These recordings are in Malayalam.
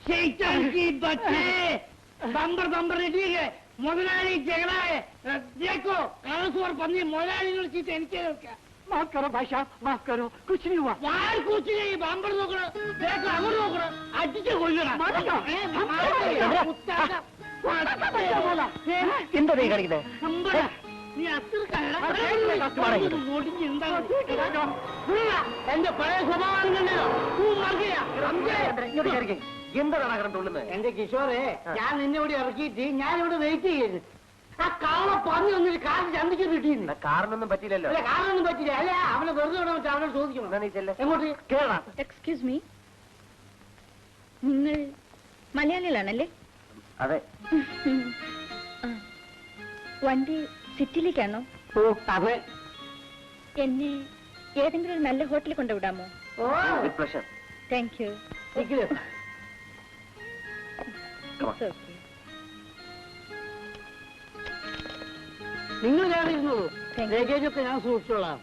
शैतान की बच्चे बम्बर बम्बर रेडी है मुदलाली झगड़ा है देखो कालस और पन्नी मुदलाली चीज क्या माफ करो भाई साहब माफ करो कुछ नहीं हुआ यार कुछ नहीं बम्बर रोकड़ा देखो अगर रोकड़ा आज से कोई ना बोला किंतु नहीं करेंगे നീ എന്റെ പഴയ സ്വഭാവം എന്താ നടക്കണം എന്റെ കിഷോറെ ഞാൻ നിന്നെ ഇവിടെ ഇറക്കിയിട്ട് ഞാൻ ഇവിടെ വെയിറ്റ് ചെയ്യുന്നു ആ കാളെ പറഞ്ഞു വന്നിട്ട് കാറിന് ചന്തിക്ക് കിട്ടിയിരുന്നു കാറിനൊന്നും പറ്റില്ലല്ലോ അല്ല കാറിനൊന്നും പറ്റില്ല അല്ല അവനെ വെറുതെ വിടാൻ പറ്റും അവനോട് ചോദിക്കണം എങ്ങോട്ട് കേരള എക്സ്ക്യൂസ് മീ നിങ്ങൾ മലയാളികളാണല്ലേ അതെ വണ്ടി സിറ്റിയിലേക്കാണോ ഓ അതെ എന്നെ ഏതെങ്കിലും ഒരു നല്ല ഹോട്ടലിൽ കൊണ്ടുവിടാമോ ഓ താങ്ക് യു നിങ്ങൾ ഞാൻ ഇരുന്നോളൂ ലഗേജ് ഒക്കെ ഞാൻ സൂക്ഷിച്ചോളാം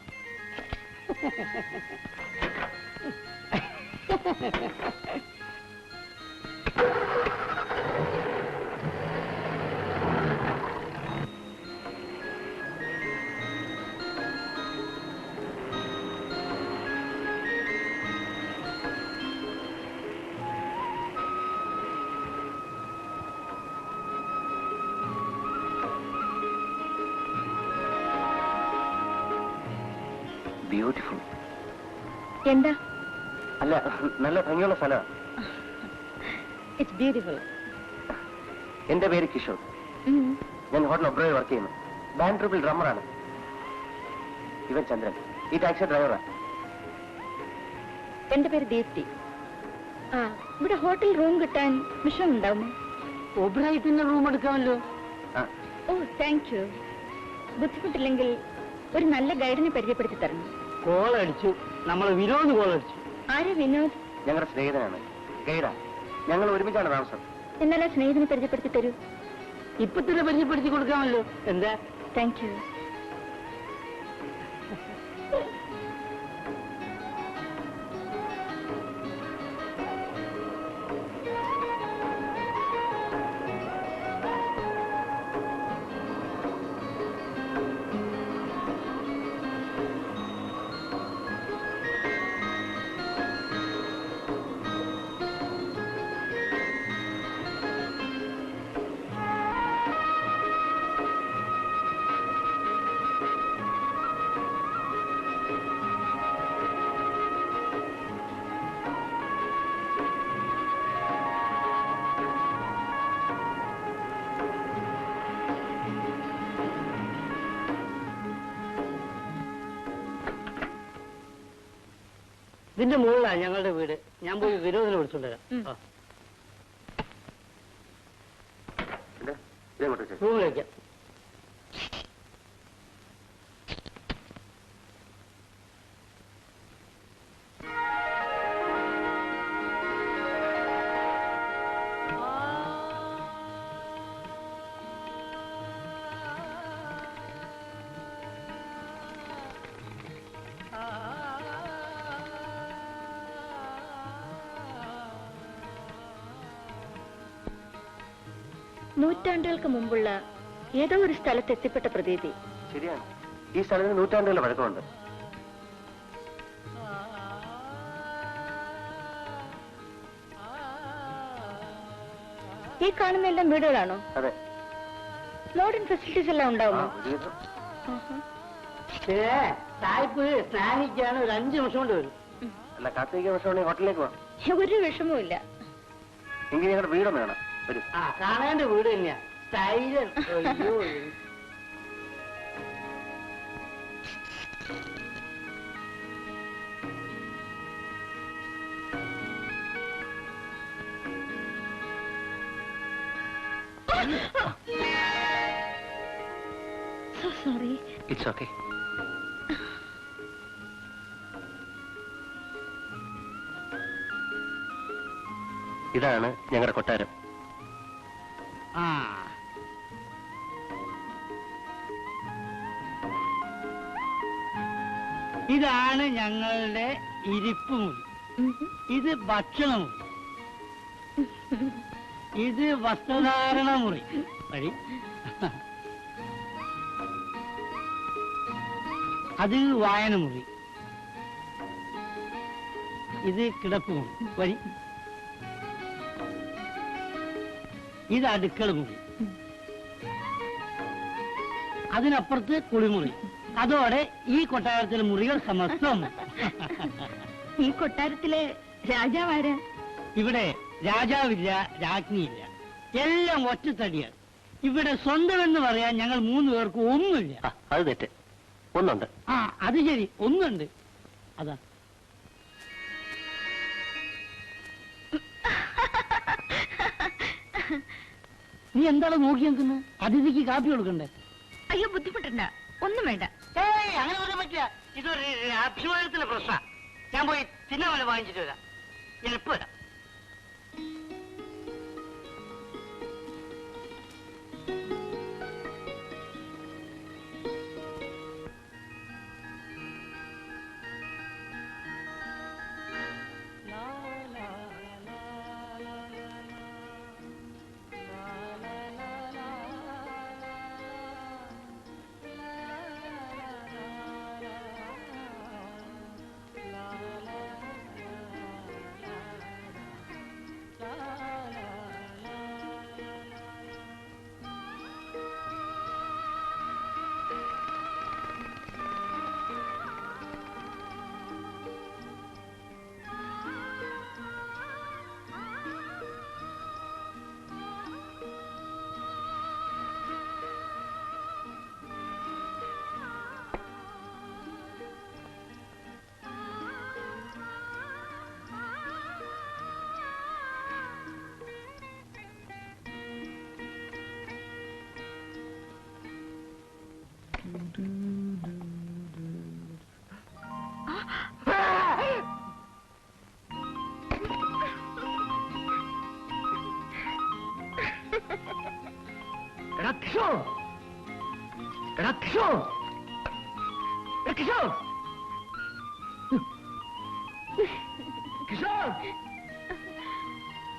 ബ്യൂട്ടിഫുൾ എന്താ അല്ല നല്ല ഭംഗിയുള്ള സ്ഥലമാണ് ഇറ്റ്സ് ബ്യൂട്ടിഫുൾ എന്റെ പേര് കിഷോർ ഞാൻ ഹോട്ടൽ ഒബ്രോയിൽ വർക്ക് ചെയ്യുന്നു ബാൻഡ് ട്രൂപ്പിൽ ഡ്രമ്മറാണ് ഇവൻ ചന്ദ്രൻ ഈ ടാക്സി ഡ്രൈവറാണ് എന്റെ പേര് ദീപ്തി ആ ഇവിടെ ഹോട്ടൽ റൂം കിട്ടാൻ മിഷൻ ഉണ്ടാവുമോ ഒബ്രായിട്ടിന്റെ റൂം എടുക്കാമല്ലോ ഓ താങ്ക് യു ബുദ്ധിമുട്ടില്ലെങ്കിൽ ഒരു നല്ല ഗൈഡിനെ പരിചയപ്പെടുത്തി തരണം കോളടിച്ചു നമ്മളെ വിനോദ് കോളടിച്ചു ആരാ വിനോദ് ഞങ്ങളുടെ സ്നേഹിതനാണ് ഗൈഡാ ഞങ്ങൾ ഒരുമിച്ചാണ് താമസം എന്നാൽ ആ സ്നേഹിതനെ പരിചയപ്പെടുത്തി തരൂ ഇപ്പൊ തന്നെ പരിചയപ്പെടുത്തി കൊടുക്കാമല്ലോ എന്താ താങ്ക് യു ഇതിന്റെ മുകളിലാണ് ഞങ്ങളുടെ വീട്. ഞാൻ പോയി വിനോദിനെ വിളിച്ചോണ്ടുവരാം. റൂമിലേക്ക്. നൂറ്റാണ്ടുകൾക്ക് മുമ്പുള്ള ഏതോ ഒരു സ്ഥലത്ത് എത്തിപ്പെട്ട പ്രതീതി. ശരിയാണ്, ഈ സ്ഥലത്തിന് നൂറ്റാണ്ടുകളുടെ പഴക്കമുണ്ട്. ഈ കാണുന്ന എല്ലാം വീടുകളാണോ? അതെ. മോഡേൺ ഫെസിലിറ്റീസ് എല്ലാം ഉണ്ടാവുമോ? സായിപ്പ് സ്നാനിക്കാണ്, ഒരു 5 നിമിഷം കൊണ്ട് വരും. അല്ല, കാത്തിരിക്കാൻ വിഷമമുണ്ടെങ്കിൽ ഹോട്ടലിലേക്ക് പോവാം. ഒരു വിഷമവും ഇല്ല. എങ്കിൽ ഞങ്ങളുടെ വീടൊന്നും വേണം. വരും. കാണേണ്ട വീട് തന്നെയാ. സ്റ്റൈലൻ. അയ്യോ, So sorry. It's okay. ഇതാണ് ഞങ്ങളുടെ കൊട്ടാരം. ഇതാണ് ഞങ്ങളുടെ ഇരിപ്പ് മുറി. ഇത് ഭക്ഷണമുറി. ഇത് വസ്ത്രധാരണ മുറി. വഴി അത് വായന മുറി. ഇത് കിടപ്പ് മുറി. വഴി ഇത് അടുക്കള മുറി. അതിനപ്പുറത്ത് കുളിമുറി. അതോടെ ഈ കൊട്ടാരത്തിലെ മുറികൾ സമസ്തം. ഈ കൊട്ടാരത്തിലെ രാജാവാരാ? ഇവിടെ രാജാവില്ല, രാജ്ഞിയില്ല, എല്ലാം ഒറ്റത്തടിയാണ്. ഇവിടെ സ്വന്തം എന്ന് പറയാൻ ഞങ്ങൾ 3 പേർക്ക് ഒന്നുമില്ല. അത് തെറ്റ്. ഒന്നുണ്ട്. അത് ശരി, ഒന്നുണ്ട്. അതാ നീ എന്താണ് നോക്കി നിൽക്കുന്നത്? അതിഥിക്ക് കാപ്പി കൊടുക്കണ്ടേ? അയ്യോ, ബുദ്ധിമുട്ടണ്ട, ഒന്നും വേണ്ട. അങ്ങനെ പറയാൻ പറ്റില്ല. ഇതൊരു അഭിമാനത്തിന്റെ പ്രശ്ന. ഞാൻ പോയി തിന്നവല വാങ്ങിച്ചിട്ട് വരാം. ഞാൻ എപ്പോ വരാം.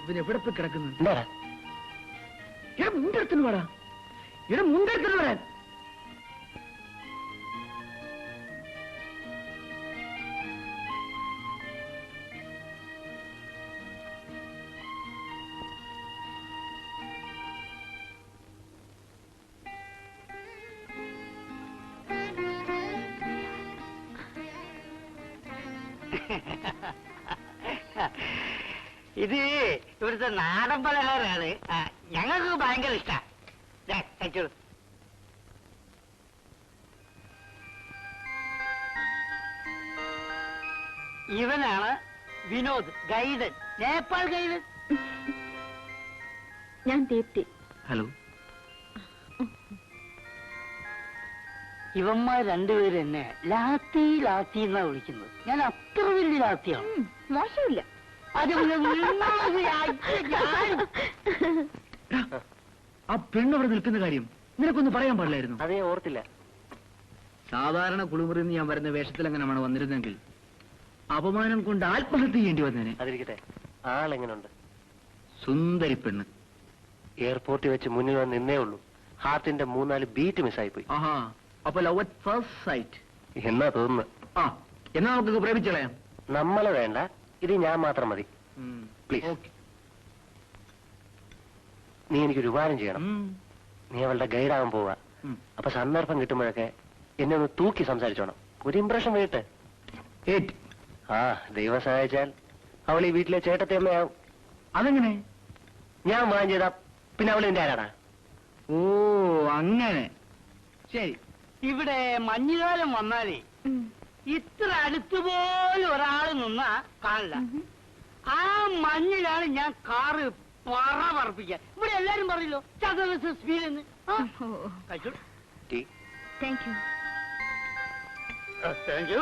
ഇവനെവിടെ പോയി കിടക്കുന്നു? മുണ്ടെടുത്തു വേടാ. ഇവിടെ മുണ്ടെടുത്തു വരാൻ. ഇത് ഇവിടുത്തെ നാടൻ പലഹാരമാണ്. ഞങ്ങൾക്ക് ഭയങ്കര ഇഷ്ടമാണ്. കഴിച്ചോളൂ. ഇവനാണ് വിനോദ്, ഗൈഡൻ, നേപ്പാൾ ഗൈഡൻ. ഞാൻ ദീപ്തി. ഹലോ. ഇവന്മാർ രണ്ടുപേരും എന്നെ ലാത്തി ലാത്തി എന്നാ വിളിക്കുന്നത്. ഞാൻ അത്ര വലിയ ലാത്തിയാണ്. മോശമില്ല. അത് ആ പെണ്ണവിടെ നിൽക്കുന്ന കാര്യം നിനക്കൊന്ന് പറയാൻ പാടില്ലായിരുന്നു. അതേ ഓർത്തില്ല. സാധാരണ കുളിമുറിയിൽ നിന്ന് ഞാൻ വരുന്ന വേഷത്തിൽ എങ്ങനെയാണ് വന്നിരുന്നെങ്കിൽ അപമാനം കൊണ്ട് ആത്മഹത്യ ചെയ്യേണ്ടി വന്നേനെ. അതിരിക്കട്ടെ, ആളെങ്ങനുണ്ട്? സുന്ദരി പെണ്ണ്. എയർപോർട്ടിൽ വെച്ച് മുന്നിൽ വന്ന് നിന്നേ ഉള്ളൂ. ഹാർട്ടിന്റെ 3-4 ബീറ്റ് മിസ്സായി പോയി. ആഹാ, അപ്പൊ ലവ് അറ്റ് ഫസ്റ്റ് സൈറ്റ് എന്നാ തോന്നുന്നു. ആ, എന്നാ നമുക്ക് പ്രേമിച്ചളയാം. നമ്മളെ വേണ്ട, ഇത് ഞാൻ മാത്രം മതി. പ്ലീസ്. ഓക്കെ. നീ എനിക്കൊരു ഉപകാരം ചെയ്യണം. നീ അവളുടെ ഗൈഡാകാൻ പോവാ. അപ്പൊ സന്ദർഭം കിട്ടുമ്പോഴൊക്കെ എന്നെ ഒന്ന് തൂക്കി സംസാരിച്ചോണം. ഒരു ഇംപ്രഷൻ വീട്ട്. ആ, ദൈവം സഹായിച്ചാൽ അവൾ ഈ വീട്ടിലെ ചേട്ടത്തെ അമ്മയാവും. അതെങ്ങനെ? ഞാൻ വാൻ ചെയ്താ പിന്നെ അവൾ എന്റെ ആരാടാ? ഓ, അങ്ങനെ. ശരി. ഇവിടെ മഞ്ഞുകാലം വന്നാലേ ഇത്ര അടുത്തുപോലും ഒരാൾ നിന്നാ കാണില്ല. ആ മഞ്ഞിലാണ് ഞാൻ കാറ് പറപ്പിക്കാൻ. ഇവിടെ എല്ലാരും പറയല്ലോ സ്പീഡ് എന്ന്. Thank you. Thank you.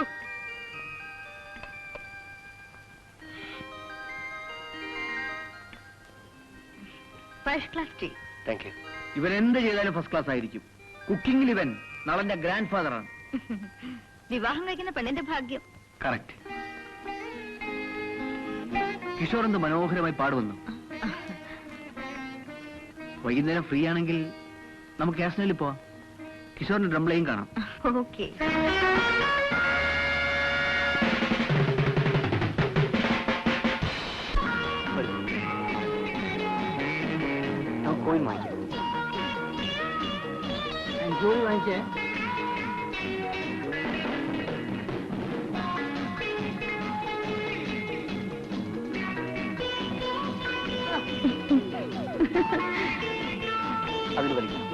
First class tea. Thank you. ഇവൻ എന്ത് ചെയ്താലും ഫസ്റ്റ് ക്ലാസ് ആയിരിക്കും. കുക്കിംഗിൽ ഇവൻ നളന്റെ ഗ്രാൻഡ് ഫാദറാണ്. വിവാഹം കഴിക്കുന്ന പെണ്ണിന്റെ ഭാഗ്യം. കറക്റ്റ്. കിഷോർ എന്ത് മനോഹരമായി പാടുവന്നു. വൈകുന്നേരം ഫ്രീ ആണെങ്കിൽ നമുക്ക് കാശ്മീരിൽ പോവാം. കിഷോറിന്റെ ഡ്രം പ്ലേയും കാണാം. ഓക്കെ. കോയിൻ വാങ്ങിക്കാം. ജോലി വാങ്ങിച്ചേ. അതിന് വലിക്കാം.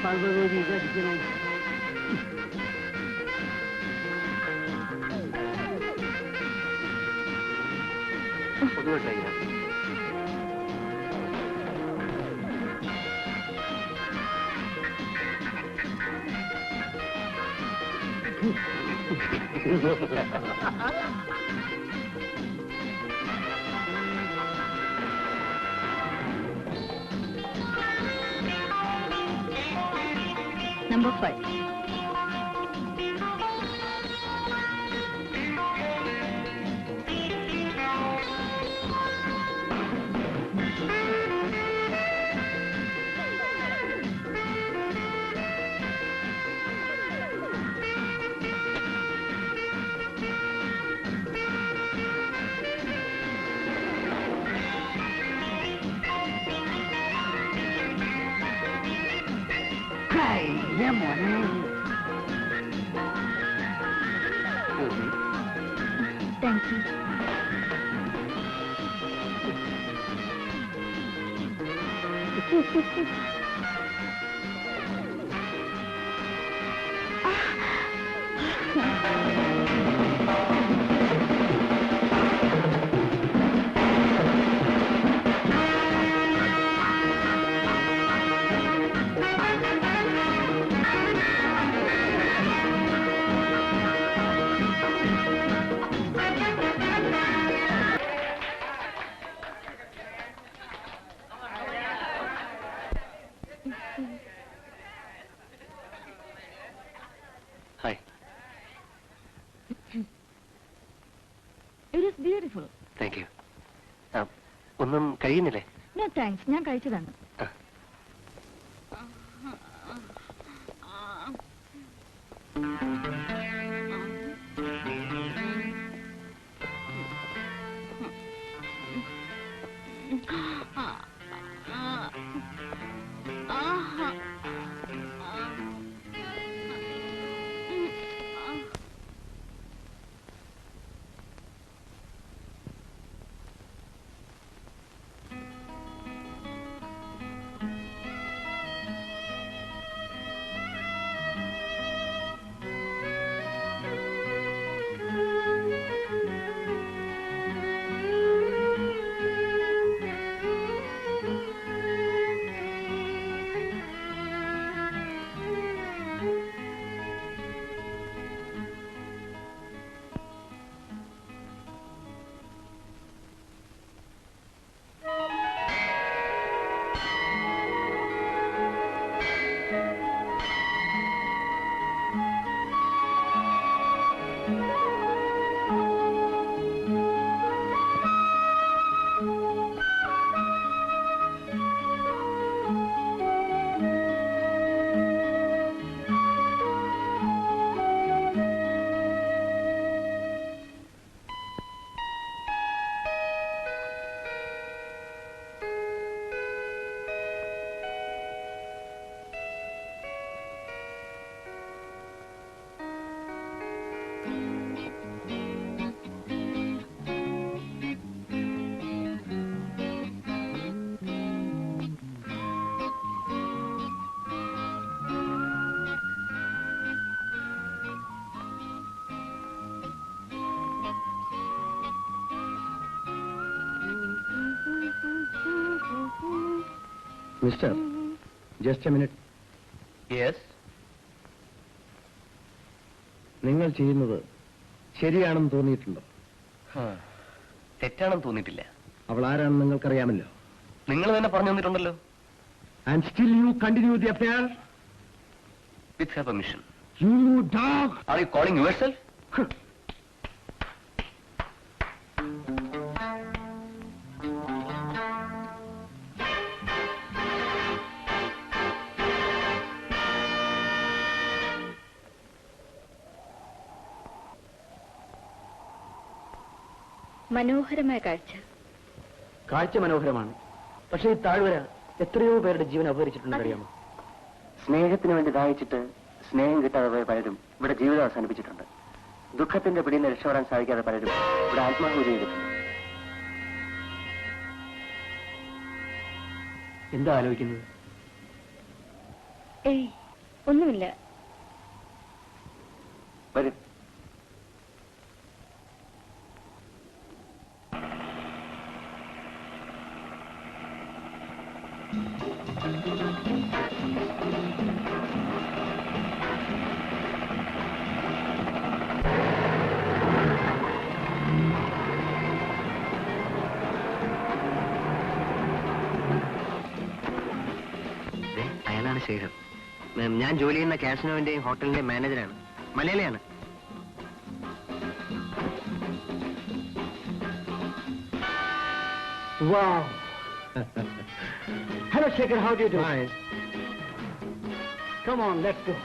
ഭഗവതി അടിക്കണം. പൊതുവെ ട്രൈ ചെയ്യാം. Number 5. Thank you. ഹായ്. It is beautiful. Thank you. ഒന്നും കഴിയുന്നില്ലേ? No thanks. ഞാൻ കഴിച്ചതാണ്. Mister, just a minute. Yes. നിങ്ങൾ ചെയ്യുന്നത് ശരിയാണെന്ന് തോന്നിയിട്ടുണ്ടോ? തെറ്റാണെന്ന് തോന്നിയിട്ടില്ല. അവൾ ആരാണെന്ന് നിങ്ങൾക്കറിയാമല്ലോ. നിങ്ങൾ തന്നെ പറഞ്ഞു തന്നിട്ടുണ്ടല്ലോ. And still you continue the affair? With her permission. You dog! Are you calling yourself? മനോഹരമായ കാഴ്ച. കാഴ്ച മനോഹരമാണ്. പക്ഷേ ഈ താഴ്വര എത്രയോ പേരുടെ ജീവൻ അപഹരിച്ചിട്ടുണ്ടെന്ന് അറിയാമോ? സ്നേഹത്തിന് വേണ്ടി ദാഹിച്ചിട്ട് സ്നേഹം കിട്ടാതെ പോയ പലരും ഇവിടെ ജീവിതം അവസാനിപ്പിച്ചിട്ടുണ്ട്. ദുഃഖത്തിന്റെ പിടിയിൽ നിന്ന് രക്ഷപ്പെടാൻ സാധിക്കാതെ പലരും ഇവിടെ ആത്മാഹുതി ചെയ്തിട്ടുണ്ട്. എന്താ ആലോചിക്കുന്നത്? ഏയ്, ഒന്നുമില്ല. വരും. അയാളാണ് ശേഖർ. ഞാൻ ജോലി ചെയ്യുന്ന കാസിനോവിന്റെയും ഹോട്ടലിന്റെയും മാനേജറാണ്. മലയാളിയാണ്. Wow! Hello, Shekhar, how do you do? Fine. Come on, let's go.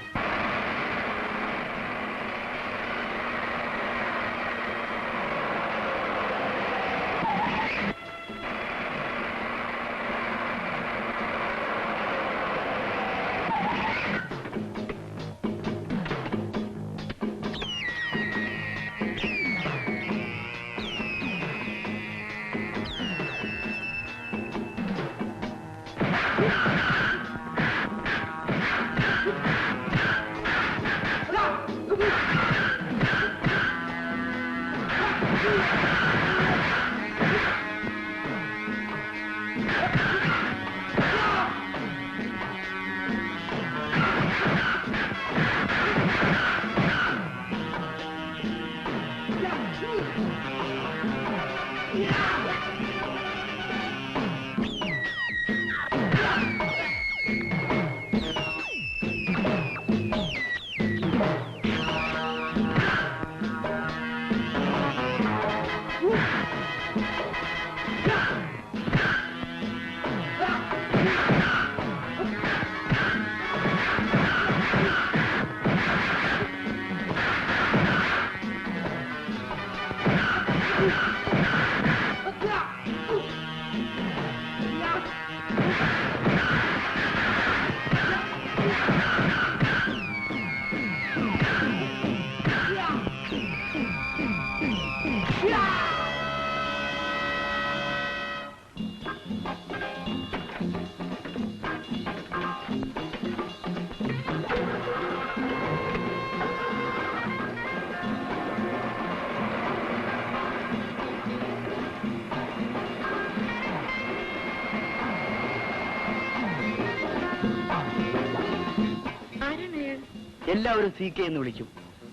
എല്ലാവരും CK എന്ന് വിളിക്കും.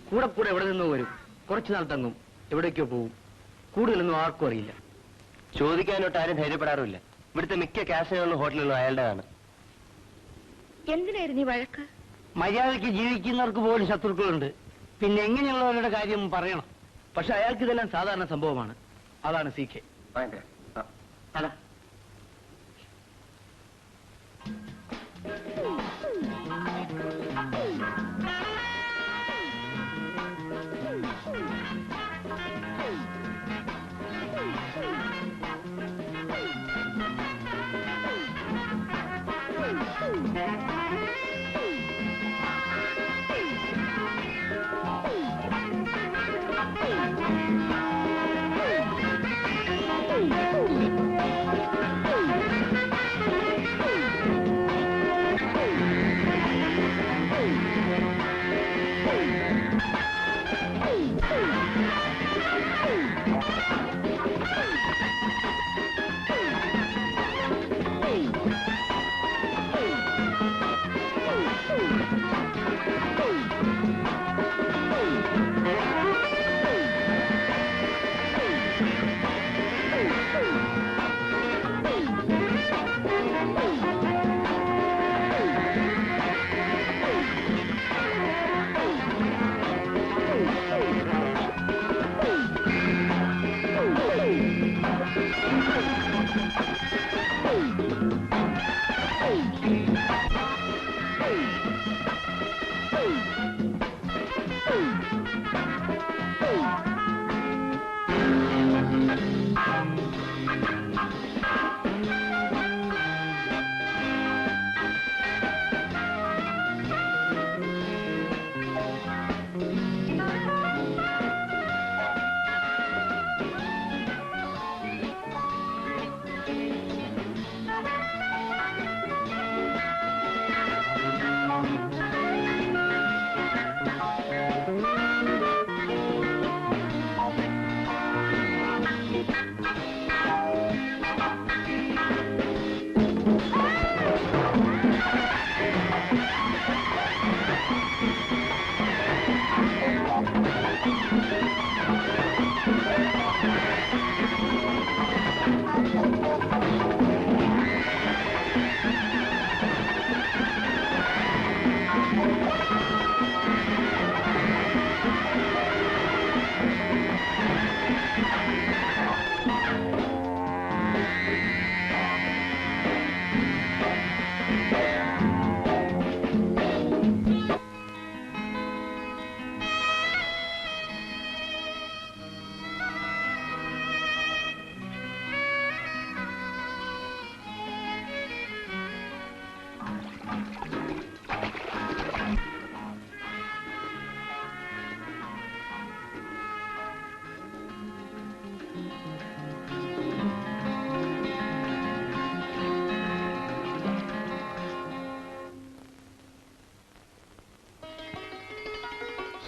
കൂടെ കൂടെ എവിടെ നിന്നോ വരും. കുറച്ചു നാൾ തങ്ങും, എവിടേക്കോ പോവും. കൂടുതലൊന്നും ആർക്കും അറിയില്ല. ചോദിക്കാനോട്ട് ആരും ധൈര്യപ്പെടാറുമില്ല. ഇവിടുത്തെ മിക്ക കാസിനോകളിലും ഹോട്ടലുകളും അയാളുടെതാണ്. എന്തിനായിരുന്നു ഈ വഴക്ക്? മര്യാദയ്ക്ക് ജീവിക്കുന്നവർക്ക് പോലും ശത്രുക്കളുണ്ട്. പിന്നെ എങ്ങനെയുള്ളവരുടെ കാര്യം പറയണം. പക്ഷെ അയാൾക്ക് ഇതെല്ലാം സാധാരണ സംഭവമാണ്. അതാണ് CK. അതാ Thank you.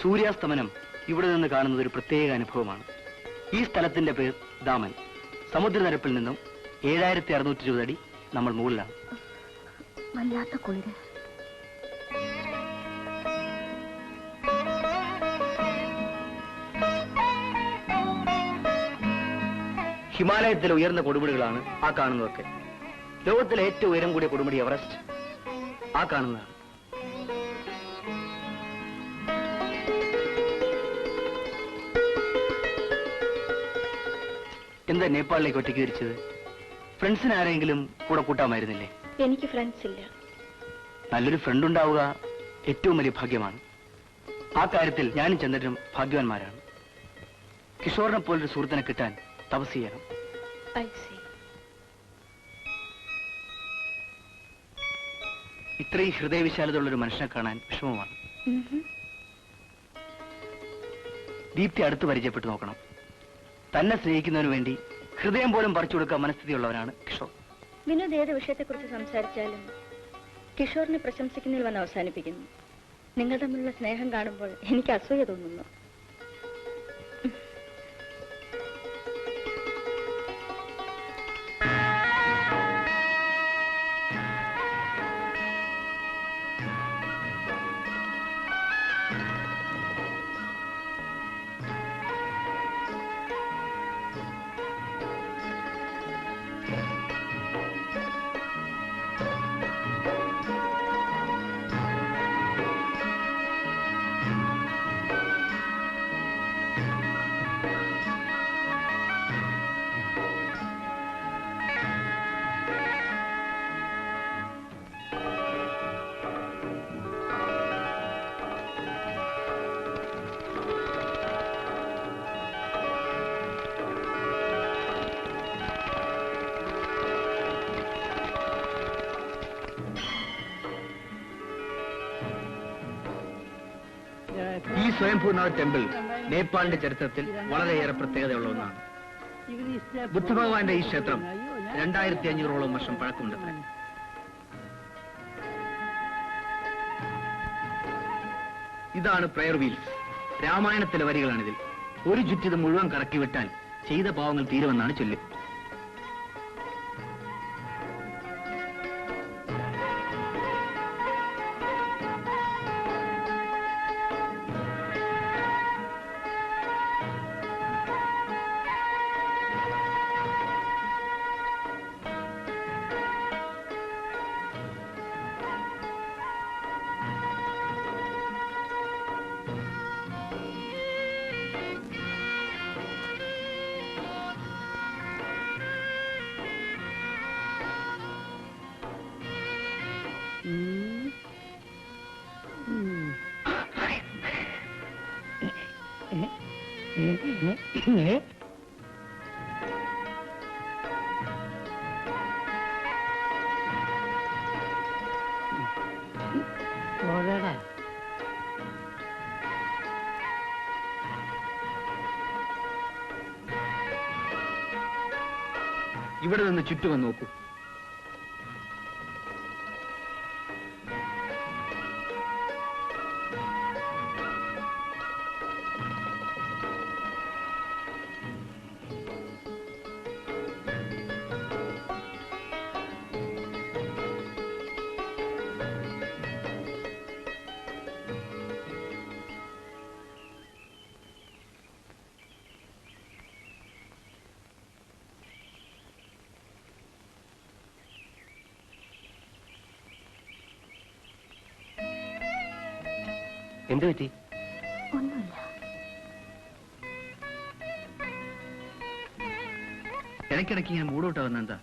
സൂര്യാസ്തമനം ഇവിടെ നിന്ന് കാണുന്നത് ഒരു പ്രത്യേക അനുഭവമാണ്. ഈ സ്ഥലത്തിന്റെ പേർ ദാമൻ. സമുദ്രനിരപ്പിൽ നിന്നും 7620 അടി നമ്മൾ മുകളിലാണ്. വല്ലാത്ത കുളിര്. ഹിമാലയത്തിലെ ഉയർന്ന കൊടുമുടികളാണ് ആ കാണുന്നതൊക്കെ. ലോകത്തിലെ ഏറ്റവും ഉയരം കൂടിയ കൊടുമുടി എവറസ്റ്റ് ആ കാണുന്നതാണ്. എന്താ നേപ്പാളിലേക്ക് ഒറ്റയ്ക്ക് തിരിച്ചത്? ഫ്രണ്ട്സിന് ആരെങ്കിലും കൂടെ കൂട്ടാമായിരുന്നില്ലേ? എനിക്ക് ഫ്രണ്ട്സ് ഇല്ല. നല്ലൊരു ഫ്രണ്ട് ഉണ്ടാവുക ഏറ്റവും വലിയ ഭാഗ്യമാണ്. ആ കാര്യത്തിൽ ഞാനും ചന്ദ്രനും ഭാഗ്യവാന്മാരാണ്. കിഷോറിനെ പോലൊരു സുഹൃത്തിനെ കിട്ടാൻ തപസ് ചെയ്യണം. I see. ഇത്രയും ഹൃദയവിശാലതയുള്ള ഒരു മനുഷ്യനെ കാണാൻ വിഷമമാണ്. ദീപ്തി അടുത്ത് പരിചയപ്പെട്ടു നോക്കണം. തന്നെ സ്നേഹിക്കുന്നതിന് വേണ്ടി ഹൃദയം പോലും പറിച്ചു കൊടുക്കാൻ മനസ്ഥിതിയുള്ളവനാണ് കിഷോർ. വിനോദ് ഏത് വിഷയത്തെക്കുറിച്ച് സംസാരിച്ചാലും കിഷോറിനെ പ്രശംസിക്കുന്നതിൽ വന്ന് അവസാനിപ്പിക്കുന്നു. നിങ്ങൾ തമ്മിലുള്ള സ്നേഹം കാണുമ്പോൾ എനിക്ക് അസൂയ തോന്നുന്നു. ഈ സ്വയംഭൂനാഥ് ടെമ്പിൾ നേപ്പാളിന്റെ ചരിത്രത്തിൽ വളരെയേറെ പ്രത്യേകതയുള്ള ഒന്നാണ്. ബുദ്ധഭഗവാന്റെ ഈ ക്ഷേത്രം 2500ഓളം വർഷം പഴക്കമുണ്ട്. ഇതാണ് പ്രയർ വീൽസ്. രാമായണത്തിലെ വരികളാണിതിൽ. ഒരു ചുറ്റിത് മുഴുവൻ കറക്കി വിട്ടാൽ ചെയ്ത പാവങ്ങൾ തീരുമെന്നാണ് ചൊല്ല്. ഇവിടെ നിന്ന് ചുറ്റും വന്ന് നോക്കൂ. എന്ത് പറ്റി? ഒന്നുമില്ല. ഇടയ്ക്കിടയ്ക്ക് ഞാൻ മൂടോട്ട് വന്നെന്താ?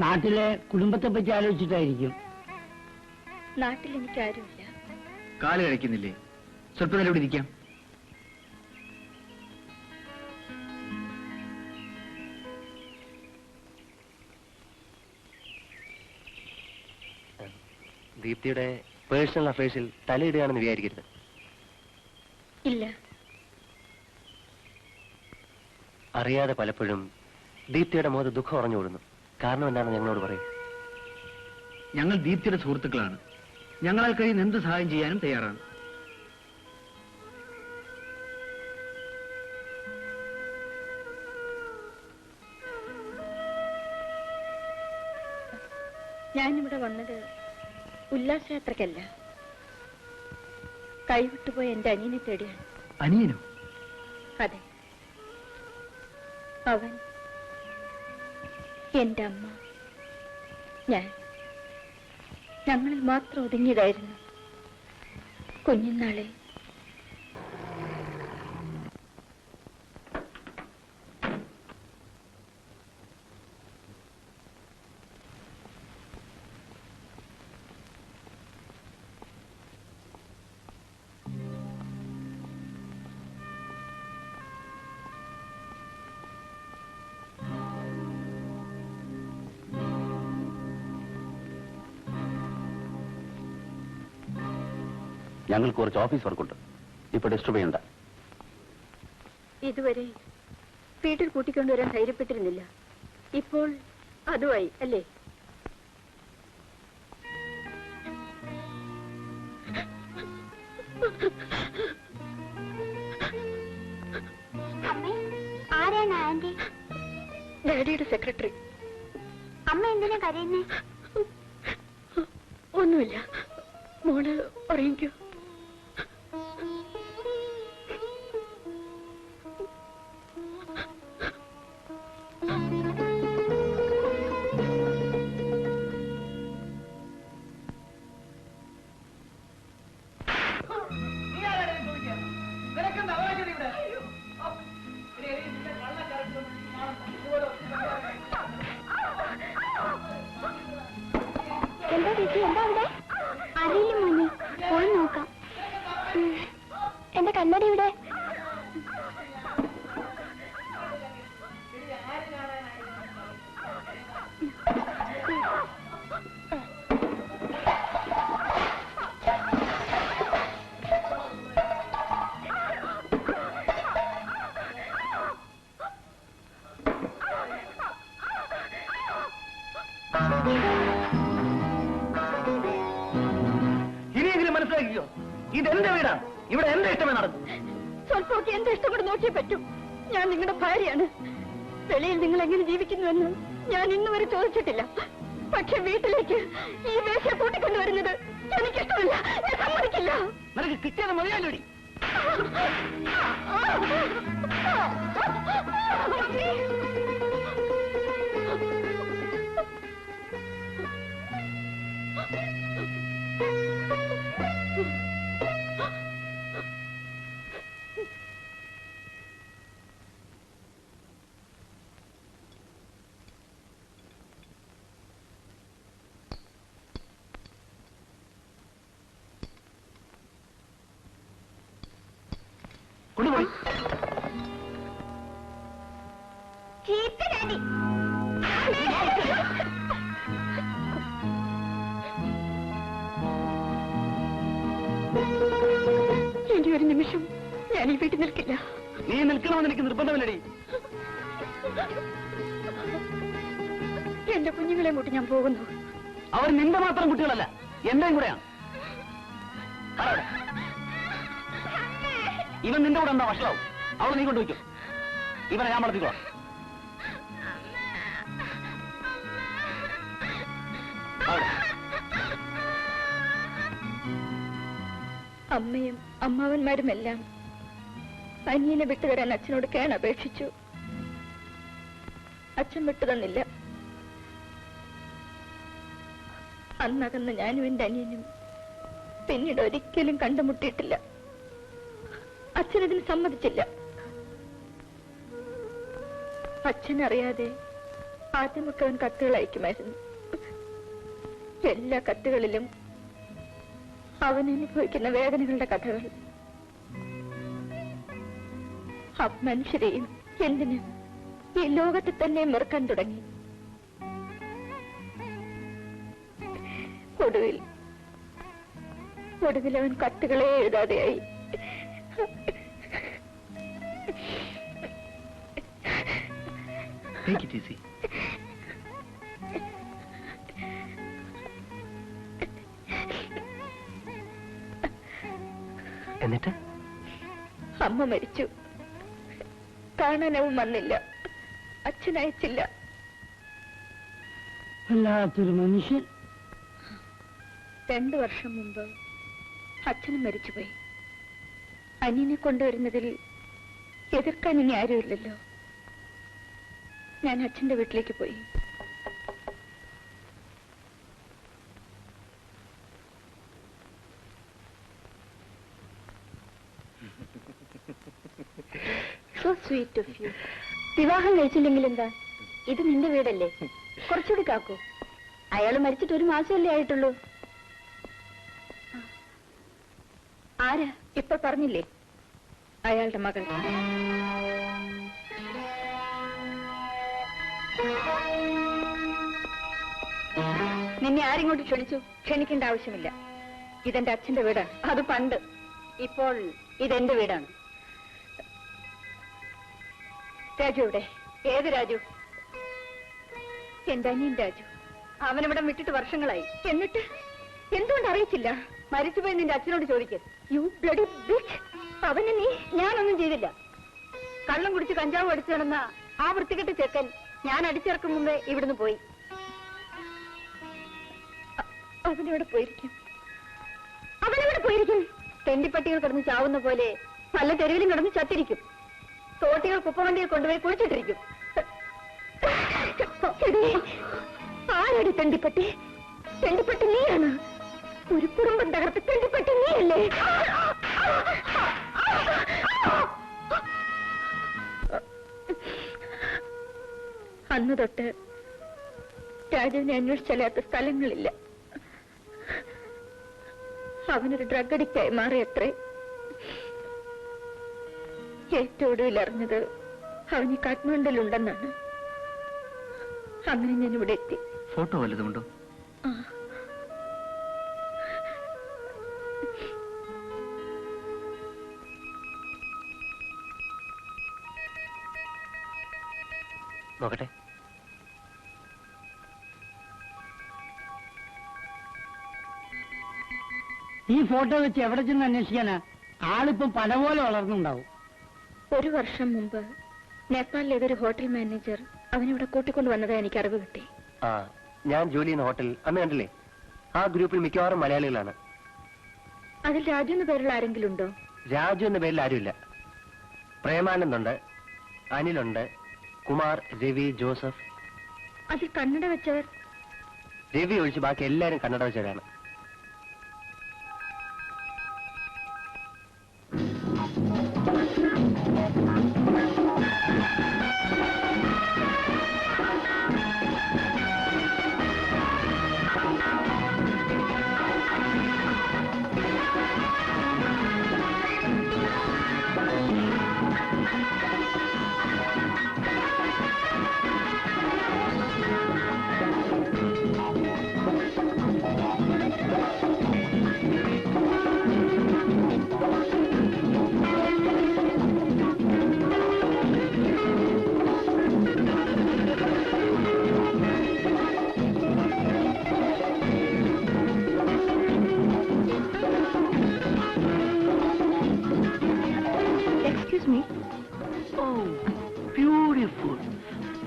നാട്ടിലെ കുടുംബത്തെ പറ്റി ആലോചിച്ചിട്ടായിരിക്കും. നാട്ടിൽ എനിക്കാരുമില്ല. കാല് കഴിക്കുന്നില്ലേ? സ്വല്പം നേരം ഇവിടെ ഇരിക്കാം. ദീപ്തിയുടെ പേഴ്സണൽ അഫയേഴ്സിൽ തലയിടുകയാണെന്ന് വിചാരിക്കരുത്. ഇല്ല. അറിയാതെ പലപ്പോഴും ദീപ്തിയുടെ മുഖത്ത് ദുഃഖം ഉറഞ്ഞുകൊടുന്നു. കാരണം എന്താണെന്ന് ഞങ്ങളോട് പറയും. ഞങ്ങൾ ദീപ്തിയുടെ സുഹൃത്തുക്കളാണ്. ഞങ്ങളാൽ കഴിയുന്ന എന്ത് സഹായം ചെയ്യാനും തയ്യാറാണ്. ഞാനിവിടെ വന്നത് ഉല്ലാസയാത്രക്കല്ല, കൈവിട്ടുപോയ എന്റെ അനിയനെ തേടിയാണ്. അനിയനോ? അതെ, അവൻ, എന്റെ അമ്മ, ഞങ്ങളിൽ മാത്രം ഒതുങ്ങിയതായിരുന്നു കുഞ്ഞുനാളിൽ. ഞങ്ങൾക്ക് കുറച്ച് ഓഫീസ് വർക്കുണ്ട്, ഇപ്പൊ ഡിസ്റ്റർബ് ചെയ്യണ്ട. ഇതുവരെ വീട്ടിൽ കൂട്ടിക്കൊണ്ടുവരാൻ ധൈര്യപ്പെട്ടിരുന്നില്ല, ഇപ്പോൾ അതുമായി അല്ലേ? ആരാണ് ആന്റി? ഡാഡിയുടെ സെക്രട്ടറി. അമ്മ എന്തിനാ കരയുന്നേ? ഒന്നുമില്ല, മോള് ഉറങ്ങിക്കോ. എന്താ ചേച്ചി, എന്താ അവിടെ? അറിയില്ല മോനെ, പോയി നോക്കാം. എന്റെ കണ്ണടി ഇവിടെ. ഇനിയെങ്കിലും മനസ്സിലാക്കിയോ, ഇതെന്റെ വീടാണ്, ഇവിടെ എന്റെ ഇഷ്ടമേ നടക്കും. സ്വല്പമൊക്കെ എന്റെ ഇഷ്ടം കൂടെ നോക്കിയേ പറ്റൂ. ഞാൻ നിങ്ങളുടെ ഭാര്യയാണ്. വെളിയിൽ നിങ്ങൾ എങ്ങനെ ജീവിക്കുന്നുവെന്ന് ഞാൻ ഇന്ന് വരെ ചോദിച്ചിട്ടില്ല. പക്ഷെ വീട്ടിലേക്ക് ഈ വേശ്യ കൂട്ടിക്കൊണ്ടുവരുന്നത് എനിക്കിഷ്ടമില്ല, ഞാൻ സമ്മതിക്കില്ല. നിനക്ക് കിട്ടിയത് മതിയാലോടി. കൊണ്ടുപോയി. ഇനി ഒരു നിമിഷം ഞാൻ ഈ വീട്ടിൽ നിൽക്കില്ല. നീ നിൽക്കണമെന്ന് എനിക്ക് നിർബന്ധമില്ലടി. എന്റെ കുഞ്ഞുങ്ങളെ കൂട്ടി ഞാൻ പോകുന്നു. അവർ നിന്റെ മാത്രം കുട്ടികളല്ല, എന്റെയും കൂടെയാണ്. ഇവൻ നിന്റെ കൂടെ എന്താ വഷളാവും? അവളെ നീ കൊണ്ടുവയ്ക്കും, ഇവനെ ഞാൻ വളർത്തിക്കോളാം. അമ്മയും അമ്മാവന്മാരുമെല്ലാം അനിയനെ വിട്ടുതരാൻ അച്ഛനോട് കേണപേക്ഷിച്ചു. അച്ഛൻ വിട്ടുതന്നില്ല. അന്നകന്ന് ഞാനും എന്റെ അനിയനും പിന്നീട് ഒരിക്കലും കണ്ടുമുട്ടിയിട്ടില്ല. അച്ഛനതിന് സമ്മതിച്ചില്ല. അച്ഛനറിയാതെ ആദ്യമൊക്കെ അവൻ കത്തുകൾ അയക്കുമായിരുന്നു. എല്ലാ കത്തുകളിലും അവൻ അനുഭവിക്കുന്ന വേദനകളുടെ കഥകൾ. മനുഷ്യരെയും എന്തിന് ഈ ലോകത്തെ തന്നെ വെറുക്കാൻ തുടങ്ങി. ഒടുവിൽ അവൻ കത്തുകളെ എഴുതാതെയായി. Take it easy. എന്നിട്ട് അമ്മ മരിച്ചു. കാണാനവും വന്നില്ല. അച്ഛൻ അയച്ചില്ല. വല്ലാത്തൊരു മനുഷ്യൻ. 2 വർഷം മുമ്പ് അച്ഛനും മരിച്ചുപോയി. അനിയനെ കൊണ്ടുവരുന്നതിൽ എതിർക്കാൻ ഇനി ആരുമില്ലല്ലോ. ഞാൻ അച്ഛന്റെ വീട്ടിലേക്ക് പോയി. So sweet of you. വിവാഹം കഴിച്ചില്ലെങ്കിൽ എന്താ? ഇത് നിന്റെ വീടല്ലേ? കുറച്ചുകൂടി കാക്കൂ. അയാൾ മരിച്ചിട്ട് 1 മാസമല്ലേ ആയിട്ടുള്ളൂ. ആരാ? ഇപ്പൊ പറഞ്ഞില്ലേ? അയാളുടെ മകൾ. നിന്നെ ആരിങ്ങോട്ട് ക്ഷണിച്ചു? ക്ഷണിക്കേണ്ട ആവശ്യമില്ല. ഇതെന്റെ അച്ഛന്റെ വീടാണ്. അത് പണ്ട്. ഇപ്പോൾ ഇതെന്റെ വീടാണ്. രാജു എവിടെ? ഏത് രാജു? എന്റെ അനിയൻ രാജു. അവനിവിടെ വിട്ടിട്ട് വർഷങ്ങളായി. എന്നിട്ട് എന്തുകൊണ്ട് അറിയിച്ചില്ല? മരിച്ചുപോയി നിന്റെ അച്ഛനോട് ചോദിക്ക. You bloody bitch. അവന് നീ ഞാനൊന്നും ചെയ്തില്ല. കള്ളം കുടിച്ച് കഞ്ചാവ് അടിച്ചു നടന്ന ആ വൃത്തികെട്ട ചെക്കൻ ഞാൻ അടിച്ചിറക്കും മുമ്പേ ഇവിടുന്ന് പോയി. അവനെവിടെ പോയിരിക്കും? അവനെവിടെ പോയിരിക്കും? തെണ്ടിപ്പട്ടികൾ കിടന്ന് ചാവുന്ന പോലെ പല തെരുവിലും കിടന്ന് ചത്തിരിക്കും. തോട്ടികൾ കുപ്പവണ്ടിയിൽ കൊണ്ടുപോയി കുളിച്ചിട്ടിരിക്കും. ആരടി തെണ്ടിപ്പട്ടി? തെണ്ടിപ്പട്ടി നീയാണ്. ഒരു കുടുംബം തകർത്ത് തെണ്ടിപ്പട്ടി നീയല്ലേ? അന്ന് തൊട്ട് രാജുവിനെ അന്വേഷിച്ചല്ലാത്ത സ്ഥലങ്ങളില്ല. അവനൊരു ഡ്രഗ് അഡിക്റ്റായി മാറിയത്രേ. ഏറ്റവും ഒടുവിൽ അറിഞ്ഞത് അവന് കാഠ്മണ്ഡുവിലുണ്ടെന്നാണ്. അങ്ങനെ ഞാൻ ഇവിടെ എത്തി. ഫോട്ടോ വല്ലതുമുണ്ടോ? നോക്കട്ടെ. ഈ ഫോട്ടോ വെച്ച് എവിടെ ചെന്ന് അന്വേഷിക്കാനാ? ആളിപ്പം പല പോലെ വളർന്നുണ്ടാവും. 1 വർഷം മുമ്പ് നേപ്പാളിലെ ഏതൊരു ഹോട്ടൽ മാനേജർ അവനിവിടെ കൂട്ടിക്കൊണ്ടു വന്നതായി എനിക്ക് അറിവ് കിട്ടി. ആ, ഞാൻ ജോലി ചെയ്യുന്ന ഹോട്ടൽ അന്ന് കണ്ടില്ലേ? ആ ഗ്രൂപ്പിൽ മിക്കവാറും മലയാളികളാണ്. അതിൽ രാജു എന്ന പേരുള്ള ആരെങ്കിലും ഉണ്ടോ? രാജു എന്ന പേരിൽ ആരുമില്ല. പ്രേമാനന്ദുണ്ട്, അനിലുണ്ട്, കുമാർ, രവി, ജോസഫ്. അതിൽ കന്നഡ വെച്ചവർ? രവി ഒഴിച്ച് ബാക്കി എല്ലാരും Kannada വെച്ചവരാണ്.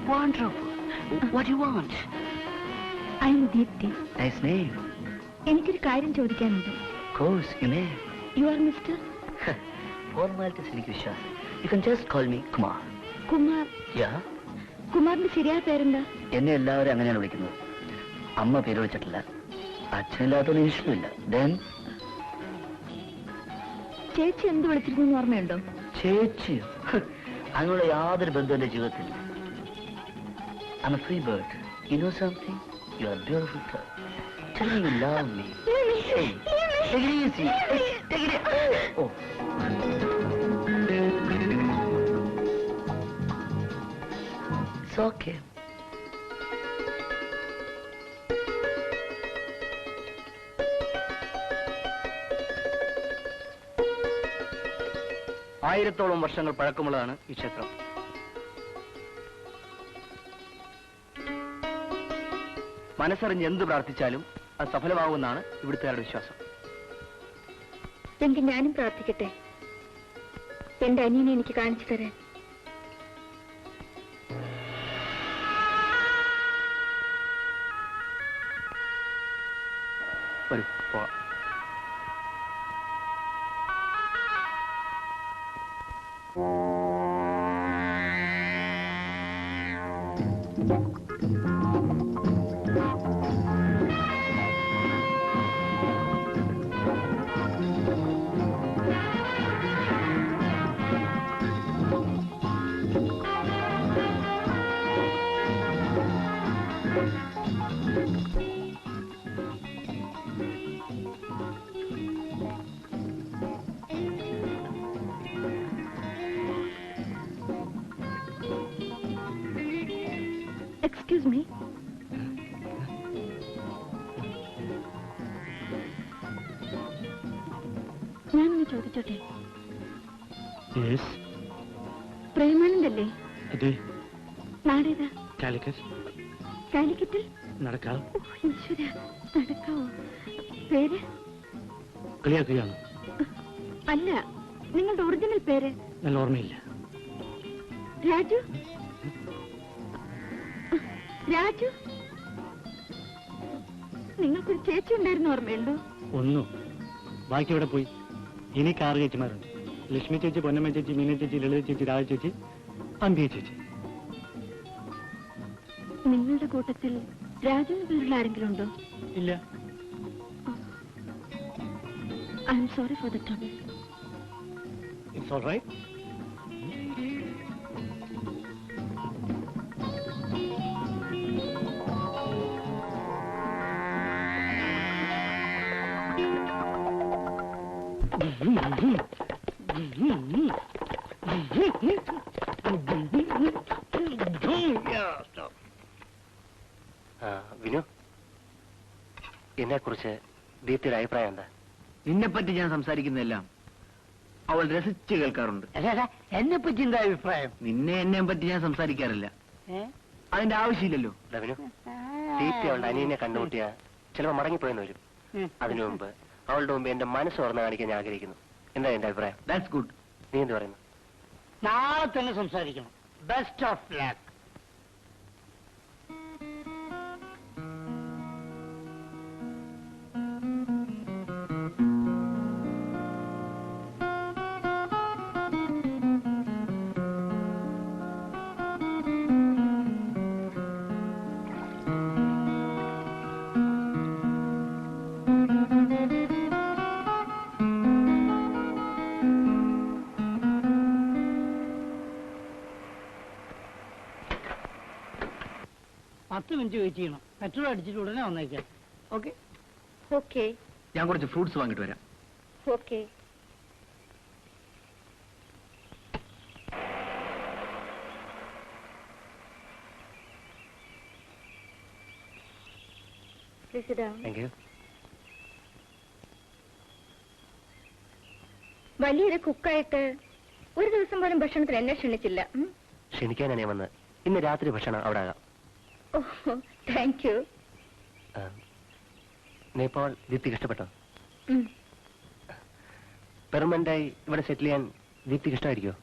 Wonderful. What do you want? I am Deepthi. Nice name. എനിക്കൊരു കാര്യം ചോദിക്കാനുണ്ട്. Of course, you may. You are Mr. Formalities എനിക്ക് വിശ്വാസം. You can just call me Kumar. Kumar. Yeah. കുമാറിന്റെ ശരിയായ പേരെന്താ? എന്നെ എല്ലാവരും അങ്ങനെയാണ് വിളിക്കുന്നത്. അമ്മ പേര് വിളിച്ചിട്ടില്ല. അച്ഛനില്ലാത്തതുകൊണ്ട് ഇഷ്ടമില്ല. Then ചേച്ചി എന്ത് വിളിച്ചിരുന്നു ഓർമ്മയുണ്ടോ? ചേച്ചി അങ്ങനെയുള്ള യാതൊരു ബന്ധവും എന്റെ ജീവിതത്തിൽ. I'm a free bird. You know something? You are a beautiful girl. Tell me you love me. Hey, take it easy. Hey, take it. Oh. It's okay. ആയിരത്തോളം വർഷങ്ങൾ പഴക്കമുള്ളതാണ് ഈ ക്ഷേത്രം. മനസ്സറിഞ്ഞ് എന്ത് പ്രാർത്ഥിച്ചാലും അത് സഫലമാകുമെന്നാണ് ഇവിടുത്തെ വിശ്വാസം. എങ്കിൽ ഞാനും പ്രാർത്ഥിക്കട്ടെ, എന്റെ അനിയനെ എനിക്ക് കാണിച്ചു തരാൻ. വരൂ, പോവാം. എക്സ്ക്യൂസ് മീ, ഞാനൊന്ന് ചോദിച്ചോട്ടെ? പ്രേമാനന്ദല്ലേ? അതെ. നാടേതാ? കാലിക്കറ്റ്. കാലിക്കറ്റിൽ നടക്കാം. ഈശ്വര, നടക്കാവോ? പേര്? കളിയാക്കുകയാണ്. അല്ല, നിങ്ങളുടെ ഒറിജിനൽ പേര്? നല്ല ഓർമ്മയില്ല. രാജു? രാജു, നിങ്ങൾക്കൊരു ചേച്ചി ഉണ്ടായിരുന്ന ഓർമ്മയുണ്ടോ? ഒന്നു. ബാക്കി എവിടെ പോയി? ഇനി 6 ചേച്ചിമാരുണ്ട്. ലക്ഷ്മി ചേച്ചി, പൊന്നമ്മ ചേച്ചി, മീന ചേച്ചി, ലളിത ചേച്ചി, രാജ ചേച്ചി, അമ്പിയ ചേച്ചി. നിങ്ങളുടെ കൂട്ടത്തിൽ രാജു എന്ന പേരുള്ള ആരെങ്കിലും ഉണ്ടോ? ഇല്ല. I'm sorry for the trouble. It's all right. Vinu, എന്നെ കുറിച്ച് ദീപ്തിയുടെ അഭിപ്രായം എന്താ? നിന്നെപ്പറ്റി ഞാൻ സംസാരിക്കുന്നതെല്ലാം അവൾ രസിച്ച് കേൾക്കാറുണ്ട്. എന്നെ പറ്റി എന്താ അഭിപ്രായം? നിന്നെ എന്നെയും പറ്റി ഞാൻ സംസാരിക്കാറില്ല. അതിന്റെ ആവശ്യമില്ലല്ലോ. വിനു, ദീപ്തി അവളുടെ അനിയനെ കണ്ടുമുട്ടിയ ചിലപ്പോൾ മടങ്ങിപ്പോയെന്ന് വരും. അതിനു മുമ്പ് അവളുടെ മുമ്പ് എന്റെ മനസ്സ് ഓർന്ന് കാണിക്കാൻ ഞാൻ ആഗ്രഹിക്കുന്നു. എന്താ എന്റെ അഭിപ്രായം? That's good. നീ എന്ത് പറയുന്നു? നാളെ തന്നെ സംസാരിക്കണം. Best of luck. Minute wait ചെയ്യണം. പെട്രോൾ അടിച്ചിട്ട് ഉടനെ വന്നേക്കാം. ഓക്കെ? ഓക്കെ. ഞാൻ കുറച്ച് ഫ്രൂട്ട്സ് വാങ്ങിട്ട് വരാം. ഓക്കെ. വലിയൊരു കുക്കായിട്ട് ഒരു ദിവസം പോലും ഭക്ഷണത്തിന് എന്നെ ക്ഷണിച്ചില്ല. ക്ഷണിക്കാനാണ് ഞാൻ വന്നത്. ഇന്ന് രാത്രി ഭക്ഷണം അവിടെ ആകാം. Thank you. നേപ്പാൾ ദീപ്തിക്ക് ഇഷ്ടപ്പെട്ടോ? പെർമനന്റായി ഇവിടെ സെറ്റിൽ ചെയ്യാൻ ദീപ്തിക്ക് ഇഷ്ടമായിരിക്കോ?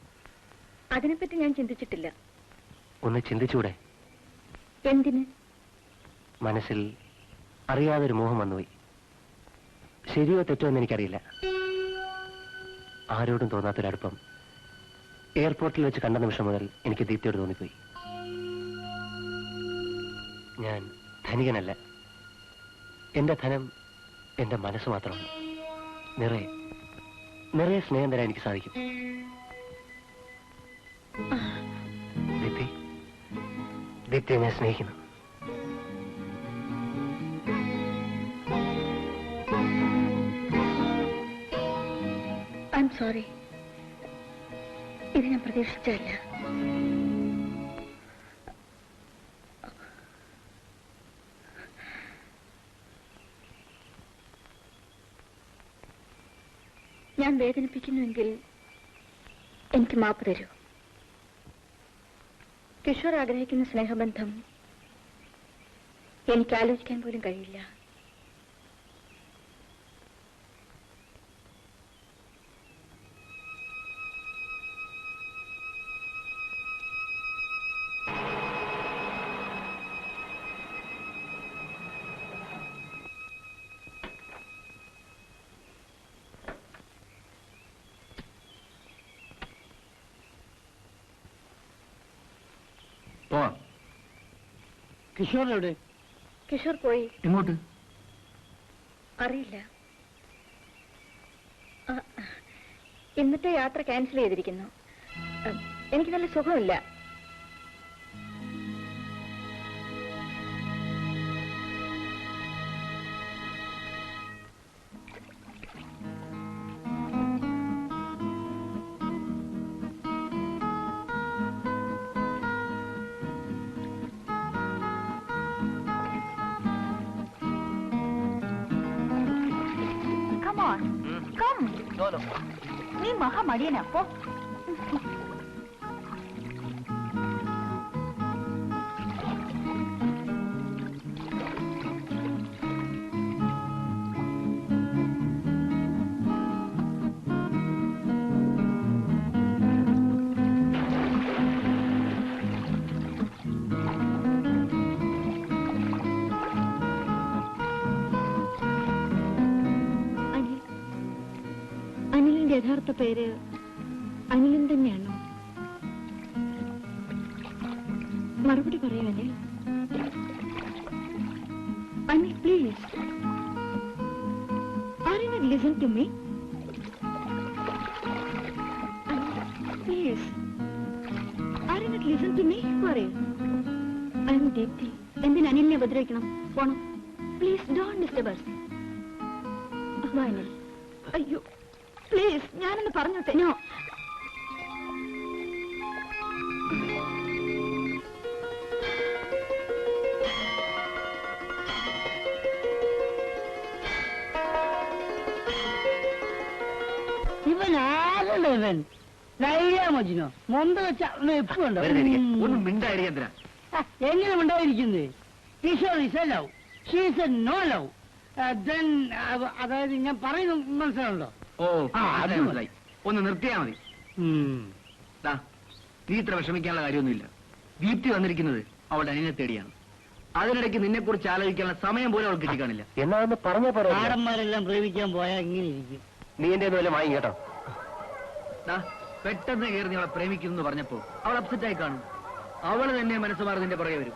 അതിനെപ്പറ്റി ഞാൻ ചിന്തിച്ചിട്ടില്ല. ഒന്ന് ചിന്തിച്ചൂടെ? എന്തിന്? മനസ്സിൽ അറിയാതൊരു മോഹം വന്നുപോയി. ശരിയോ തെറ്റോ എന്ന് എനിക്കറിയില്ല. ആരോടും തോന്നാത്തൊരടുപ്പം എയർപോർട്ടിൽ വെച്ച് കണ്ട നിമിഷം മുതൽ എനിക്ക് ദീപ്തിയോട് തോന്നിപ്പോയി. ഞാൻ ധനികനല്ല. എന്റെ ധനം എന്റെ മനസ്സ് മാത്രമാണ്. നിറയെ സ്നേഹം തരാൻ എനിക്ക് സാധിക്കും. ദീപ്തിയെ ഞാൻ സ്നേഹിക്കുന്നു. I am sorry. ഇത് ഞാൻ പ്രതീക്ഷിച്ചല്ല. ഞാൻ വേദനിപ്പിക്കുന്നുവെങ്കിൽ എനിക്ക് മാപ്പ് തരൂ. കിഷോർ ആഗ്രഹിക്കുന്ന സ്നേഹബന്ധം എനിക്ക് ആലോചിക്കാൻ പോലും കഴിയില്ല. പോവാം. കിഷോർ എവിടെ? കിഷോർ പോയി. എങ്ങോട്ട്? അറിയില്ല. ഇന്നത്തെ യാത്ര ക്യാൻസൽ ചെയ്തിരിക്കുന്നു. എനിക്ക് നല്ല സുഖമില്ല. നീ മഹാമടിയനപ്പോ. അനിലിന്റെ യഥാർത്ഥ പേര് അനിലൻ തന്നെയാണോ? മറുപടി പറയൂ Anil. Anil please. Are you not listening to me? Please. Are you not listening to me? പറയൂ. I am Deepthi. എന്തിന് അനിലിനെ ഉപദ്രവിക്കണം? പോണം. Please don't disturb us. Anil. അയ്യോ പ്ലീസ്, ഞാനൊന്ന് പറഞ്ഞു തന്നോ. ഇവൻ ആരുടെ ഇവൻ? ലൈല മജ്നു മൊന്ത വെച്ച എപ്പുണ്ടോ? ഒന്നും മിണ്ടായിരിക്കും. എങ്ങനെ ഉണ്ടായിരിക്കുന്നത്? Kishore is a love, she is a no love. അതായത് ഞാൻ പറയുന്നത് മനസ്സിലുണ്ടോ? ഓ മനസ്സിലായി. ഒന്ന് നിർത്തിയാ മതി. നീ ഇത്ര വിഷമിക്കാനുള്ള കാര്യമൊന്നുമില്ല. ദീപ്തി വന്നിരിക്കുന്നത് അവളുടെ അനിയനെ തേടിയാണ്. അതിനിടയ്ക്ക് നിന്നെ കുറിച്ച് ആലോചിക്കാനുള്ള സമയം പോലും അവൾക്ക് കിട്ടിക്കാണില്ല. എന്നാന്ന് പറഞ്ഞ പറയാം. ആടന്മാരെല്ലാം പ്രേമിക്കാൻ പോയാൽ ഇങ്ങനെ ഇരിക്കും. നീ എന്റെ വല്ല വാങ്ങി കേട്ടോ. പെട്ടെന്ന് കയറി നീ അവളെ പ്രേമിക്കുന്നു പറഞ്ഞപ്പോ അവൾ അപ്സെറ്റ് ആയി കാണും. അവള് തന്നെ മനസ്സ് മാറി നിന്റെ പുറകെ വരും.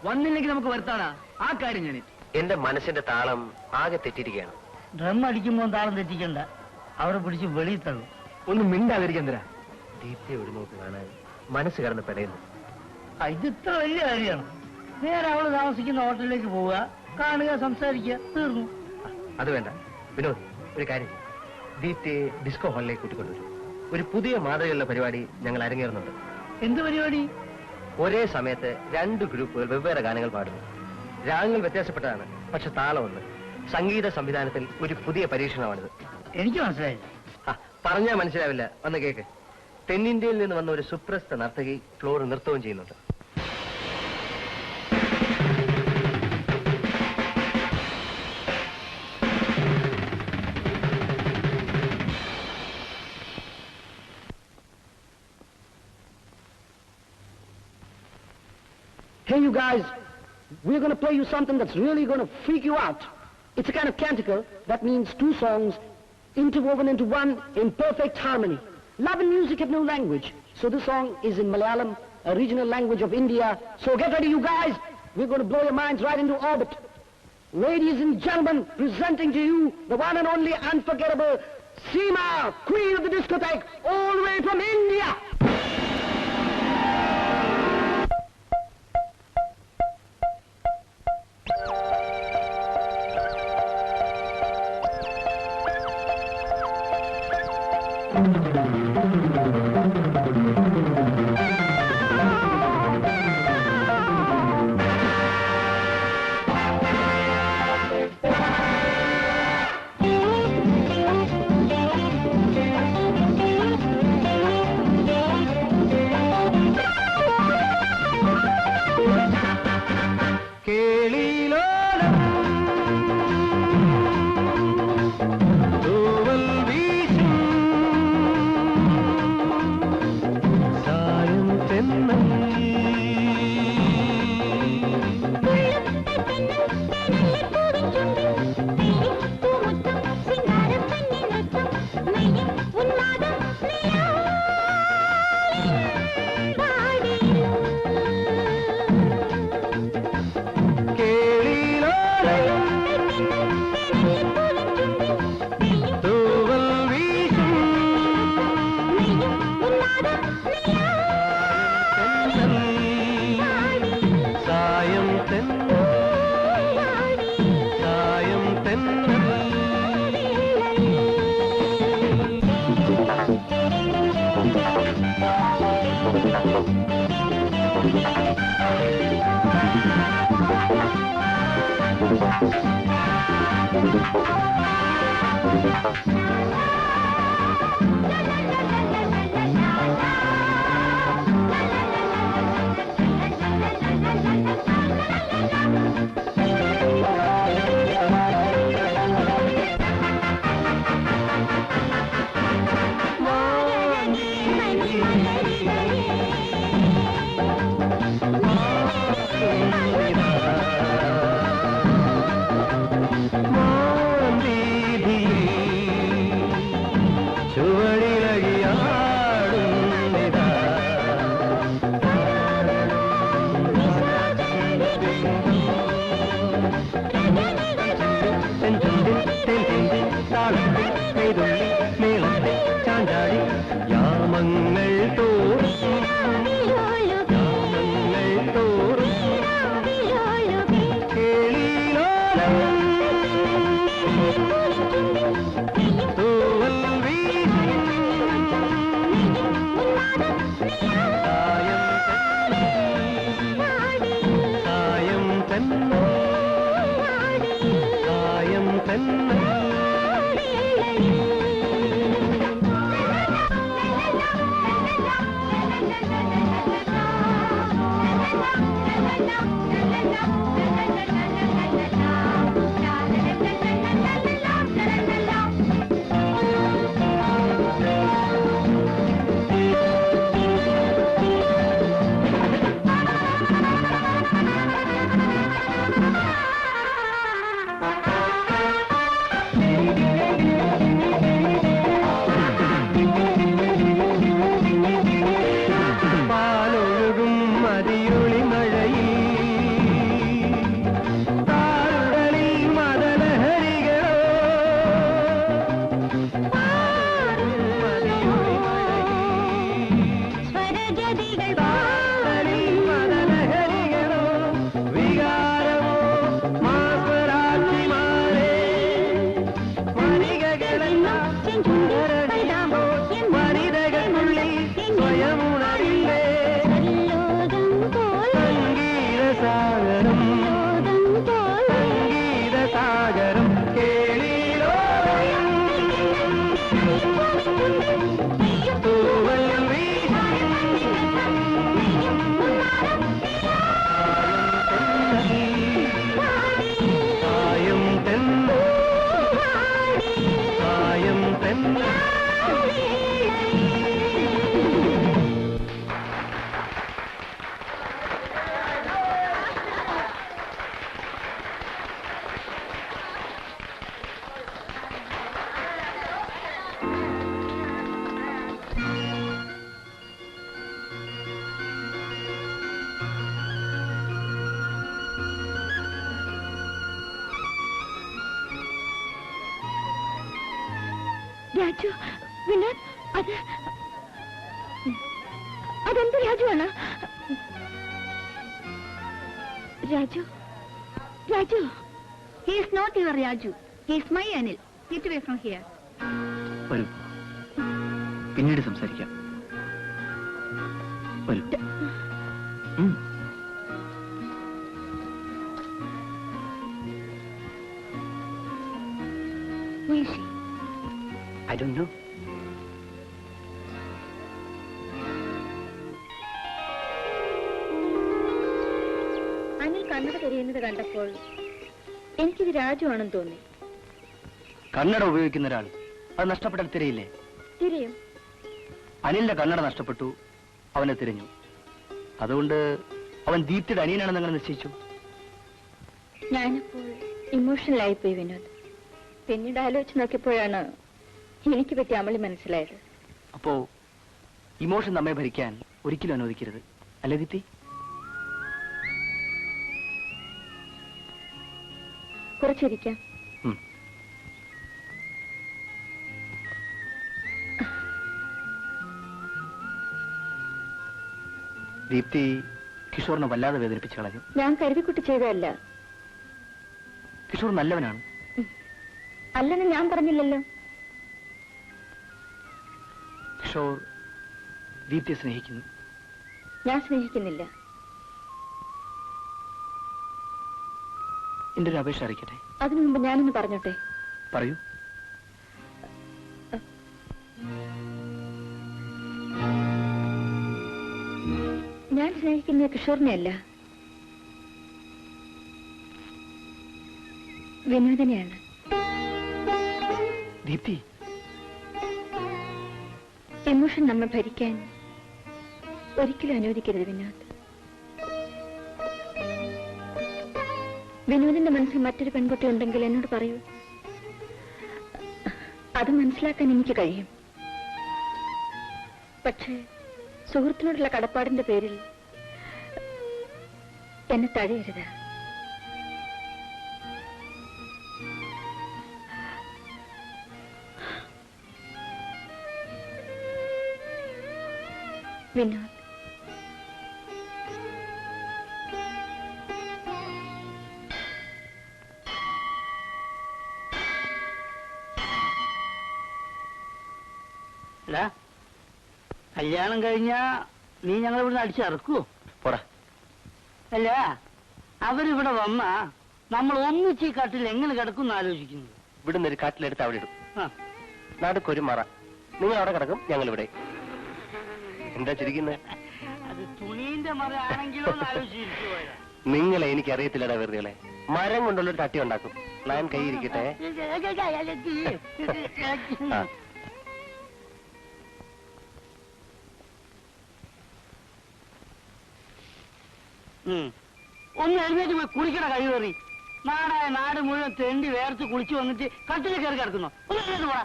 വന്നില്ലെങ്കിൽ നമുക്ക് വരുത്താടാ ആ കാര്യം. ഞാൻ എന്റെ മനസ്സിന്റെ താളം ആകെ തെറ്റിയിരിക്കുകയാണ്. ഡ്രം അടിക്കുമ്പോൾ താളം തെറ്റിക്കണ്ട, അവരെ പിടിച്ച് വെളിയിൽ തള്ളും. ഒന്നും മിണ്ടാതിരിക്കാൻ തരാ. ദീപ്തിയെ ഒരു നോക്ക് കാണാൻ മനസ്സ് കിടന്ന് പെടയുന്നു. ഇത് ഇത്ര വലിയ കാര്യമാണ്. നേരെ അവള് താമസിക്കുന്ന ഹോട്ടലിലേക്ക് പോവുക, കാണുക, സംസാരിക്കുക, തീർന്നു. അത് വേണ്ട വിനോദ്, ഒരു കാര്യം ചെയ്യ്. ദീപ്തിയെ ഡിസ്കോ ഹാളിലേക്ക് കൂട്ടിക്കൊണ്ടുവരും. ഒരു പുതിയ മാതൃകയുള്ള പരിപാടി ഞങ്ങൾ അരങ്ങേറുന്നുണ്ട്. എന്ത് പരിപാടി? ഒരേ സമയത്ത് 2 ഗ്രൂപ്പുകൾ വെവ്വേറെ ഗാനങ്ങൾ പാടുന്നു. രാഗങ്ങൾ വ്യത്യാസപ്പെട്ടതാണ്, പക്ഷെ താളം ഒന്ന്. സംഗീത സംവിധാനത്തിൽ ഒരു പുതിയ പരീക്ഷണമാണിത്. എനിക്ക് മനസ്സിലായില്ല. പറഞ്ഞാൽ മനസ്സിലാവില്ല, വന്ന് കേക്ക്. തെന്നിന്ത്യയിൽ നിന്ന് വന്ന ഒരു സുപ്രസിദ്ധ നർത്തകി ഫ്ലോർ നൃത്തവും ചെയ്യുന്നുണ്ട്. Hey, you guys, we're going to play you something that's really going to freak you out. It's a kind of canticle that means 2 songs interwoven into one in perfect harmony. Love and music have no language, so this song is in Malayalam, a regional language of India. So get ready, you guys. We're going to blow your minds right into orbit. Ladies and gentlemen, presenting to you the one and only unforgettable Seema, Queen of the Discotheque, all the way from India. Raju Vinod അതെന്ത് രാജുവാണ്? Raju Raju He is not your Raju. He is my Anil. Get away from here. വരൂ, പിന്നീട് സംസാരിക്കാം. വരൂ. Who is she? I don't know. Anil കണ്ണട തിരിയുന്നത് കണ്ടപ്പോൾ എനിക്കിത് രാജു ആണെന്ന് തോന്നി. കന്നഡ ഉപയോഗിക്കുന്ന ഒരാൾ അത് നഷ്ടപ്പെട്ടാൽ തിരയില്ലേ? തിരിയും. അനിലിന്റെ കന്നഡ നഷ്ടപ്പെട്ടു, അവനെ തിരഞ്ഞു. അതുകൊണ്ട് അവൻ ദീപ്തിയുടെ അനിയനാണെന്ന് അങ്ങനെ നിശ്ചയിച്ചു. ഞാനപ്പോൾ ഇമോഷണൽ ആയിപ്പോയി വിനോദ്. പിന്നീട് ആലോചിച്ച് നോക്കിയപ്പോഴാണ് എനിക്ക് പറ്റിയ അമളി മനസ്സിലായത്. അപ്പോ ഇമോഷൻ നമ്മെ ഭരിക്കാൻ ഒരിക്കലും അനുവദിക്കരുത്, അല്ലേ ദീപ്തി? കുറച്ചിരിക്കാം. ദീപ്തി കിഷോറിനെ വല്ലാതെ വേദനിപ്പിച്ചു കളഞ്ഞു. ഞാൻ കരുതിക്കുട്ടി ചെയ്തതല്ല. കിഷോർ നല്ലവനാണ്. അല്ലെന്ന് ഞാൻ പറഞ്ഞില്ലല്ലോ. കിഷോർ ദീപ്തിയെ സ്നേഹിക്കുന്നു. ഞാൻ സ്നേഹിക്കുന്നില്ല. എന്റെ ഒരു അപേക്ഷ അറിയിക്കട്ടെ. അതിനു മുമ്പ് ഞാനൊന്ന് പറഞ്ഞോട്ടെ. പറയൂ. ഞാൻ സ്നേഹിക്കുന്ന കിഷോറിനെ അല്ല, വിനോദനെയാണ്. ദീപ്തി, ഇമോഷൻ നമ്മെ ഭരിക്കാൻ ഒരിക്കലും അനുവദിക്കരുത് വിനോദ്. വിനോദിന്റെ മനസ്സിൽ മറ്റൊരു പെൺകുട്ടി ഉണ്ടെങ്കിൽ എന്നോട് പറയൂ. അത് മനസ്സിലാക്കാൻ എനിക്ക് കഴിയും. പക്ഷേ സുഹൃത്തിനോടുള്ള കടപ്പാടിന്റെ പേരിൽ എന്നെ തഴയരുത്. വിനോദ്, കല്യാണം കഴിഞ്ഞാ നീ ഞങ്ങളിവിടുന്ന് അടിച്ചിറക്കുവോ? പോടാ. അല്ല, അവരിവിടെ വന്നാ നമ്മൾ ഒന്നിച്ച് ഈ കാട്ടിൽ എങ്ങനെ കിടക്കും എന്ന് ആലോചിക്കുന്നു. ഇവിടുന്ന് ഒരു കാട്ടിലെടുത്ത് അവിടെ ഇടും. ആ, നടുക്കൊരു മറ. നിങ്ങൾ അവിടെ കിടക്കും, ഞങ്ങൾ ഇവിടെ. എന്താ ചിരിക്കുന്നത്? അത് തുണീന്റെ മറ ആണെങ്കിലോ എന്ന് ആലോചിച്ചിരിച്ചു പോയതാ. നിങ്ങളെ എനിക്കറിയത്തില്ലടാ വെറുതെ. മരം കൊണ്ടുള്ളൊരു തട്ടി ഉണ്ടാക്കും. പ്ലാൻ കൈയിരിക്കട്ടെ. ആ. ഒന്ന് എഴുന്നേറ്റ് പോയി കുളിക്കണ കഴിവേറി. നാടായ നാട് മുഴുവൻ തെണ്ടി വേർത്ത് കുളിച്ചു വന്നിട്ട് കട്ടിൽ കയറി കിടക്കുന്നു. ഒന്ന് എഴുന്നേറ്റ് പോടാ.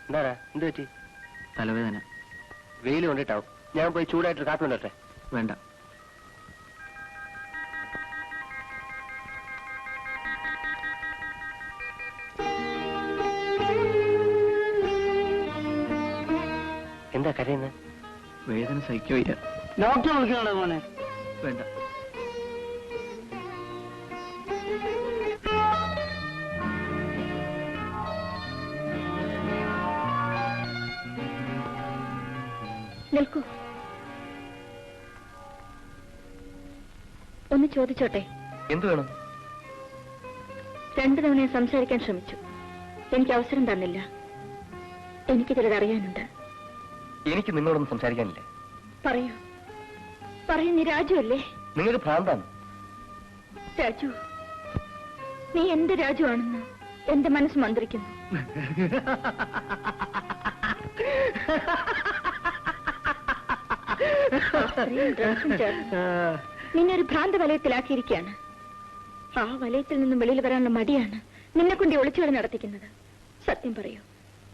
എന്താടാ, എന്ത് പറ്റി? തലവേദന. വെയിൽ കൊണ്ടിട്ടാവും. ഞാൻ പോയി ചൂടായിട്ട് കാപ്പി കൊണ്ടട്ടെ? വേണ്ട. എന്താ കരയുന്നത്? വേദന സഹിക്കുകയില്ല. ഡോക്ടറെ വിളിക്കണോ മോനെ? വേണ്ട. നിൽക്കൂ. ഒന്ന് ചോദിച്ചോട്ടെ? എന്തു വേണം? 2 തവണ ഞാൻ സംസാരിക്കാൻ ശ്രമിച്ചു. എനിക്ക് അവസരം തന്നില്ല. എനിക്ക് ചിലത് അറിയാനുണ്ട്. എനിക്ക് നിങ്ങളൊന്നും സംസാരിക്കാനില്ല. പറയൂ, പറയൂ. നീ രാജു അല്ലേ? നിങ്ങൾക്ക് ഭ്രാന്താണ്. രാജു, നീ എന്റെ രാജു ആണെന്ന് എന്റെ മനസ്സ് മന്ത്രിക്കുന്നു. നിന്നെ ഒരു ഭ്രാന്ത വലയത്തിലാക്കിയിരിക്കുകയാണ്. ആ വലയത്തിൽ നിന്നും വെളിയിൽ വരാനുള്ള മടിയാണ് നിന്നെ കൊണ്ട് ഒളിച്ചുകളി നടത്തിക്കുന്നത്. സത്യം പറയൂ,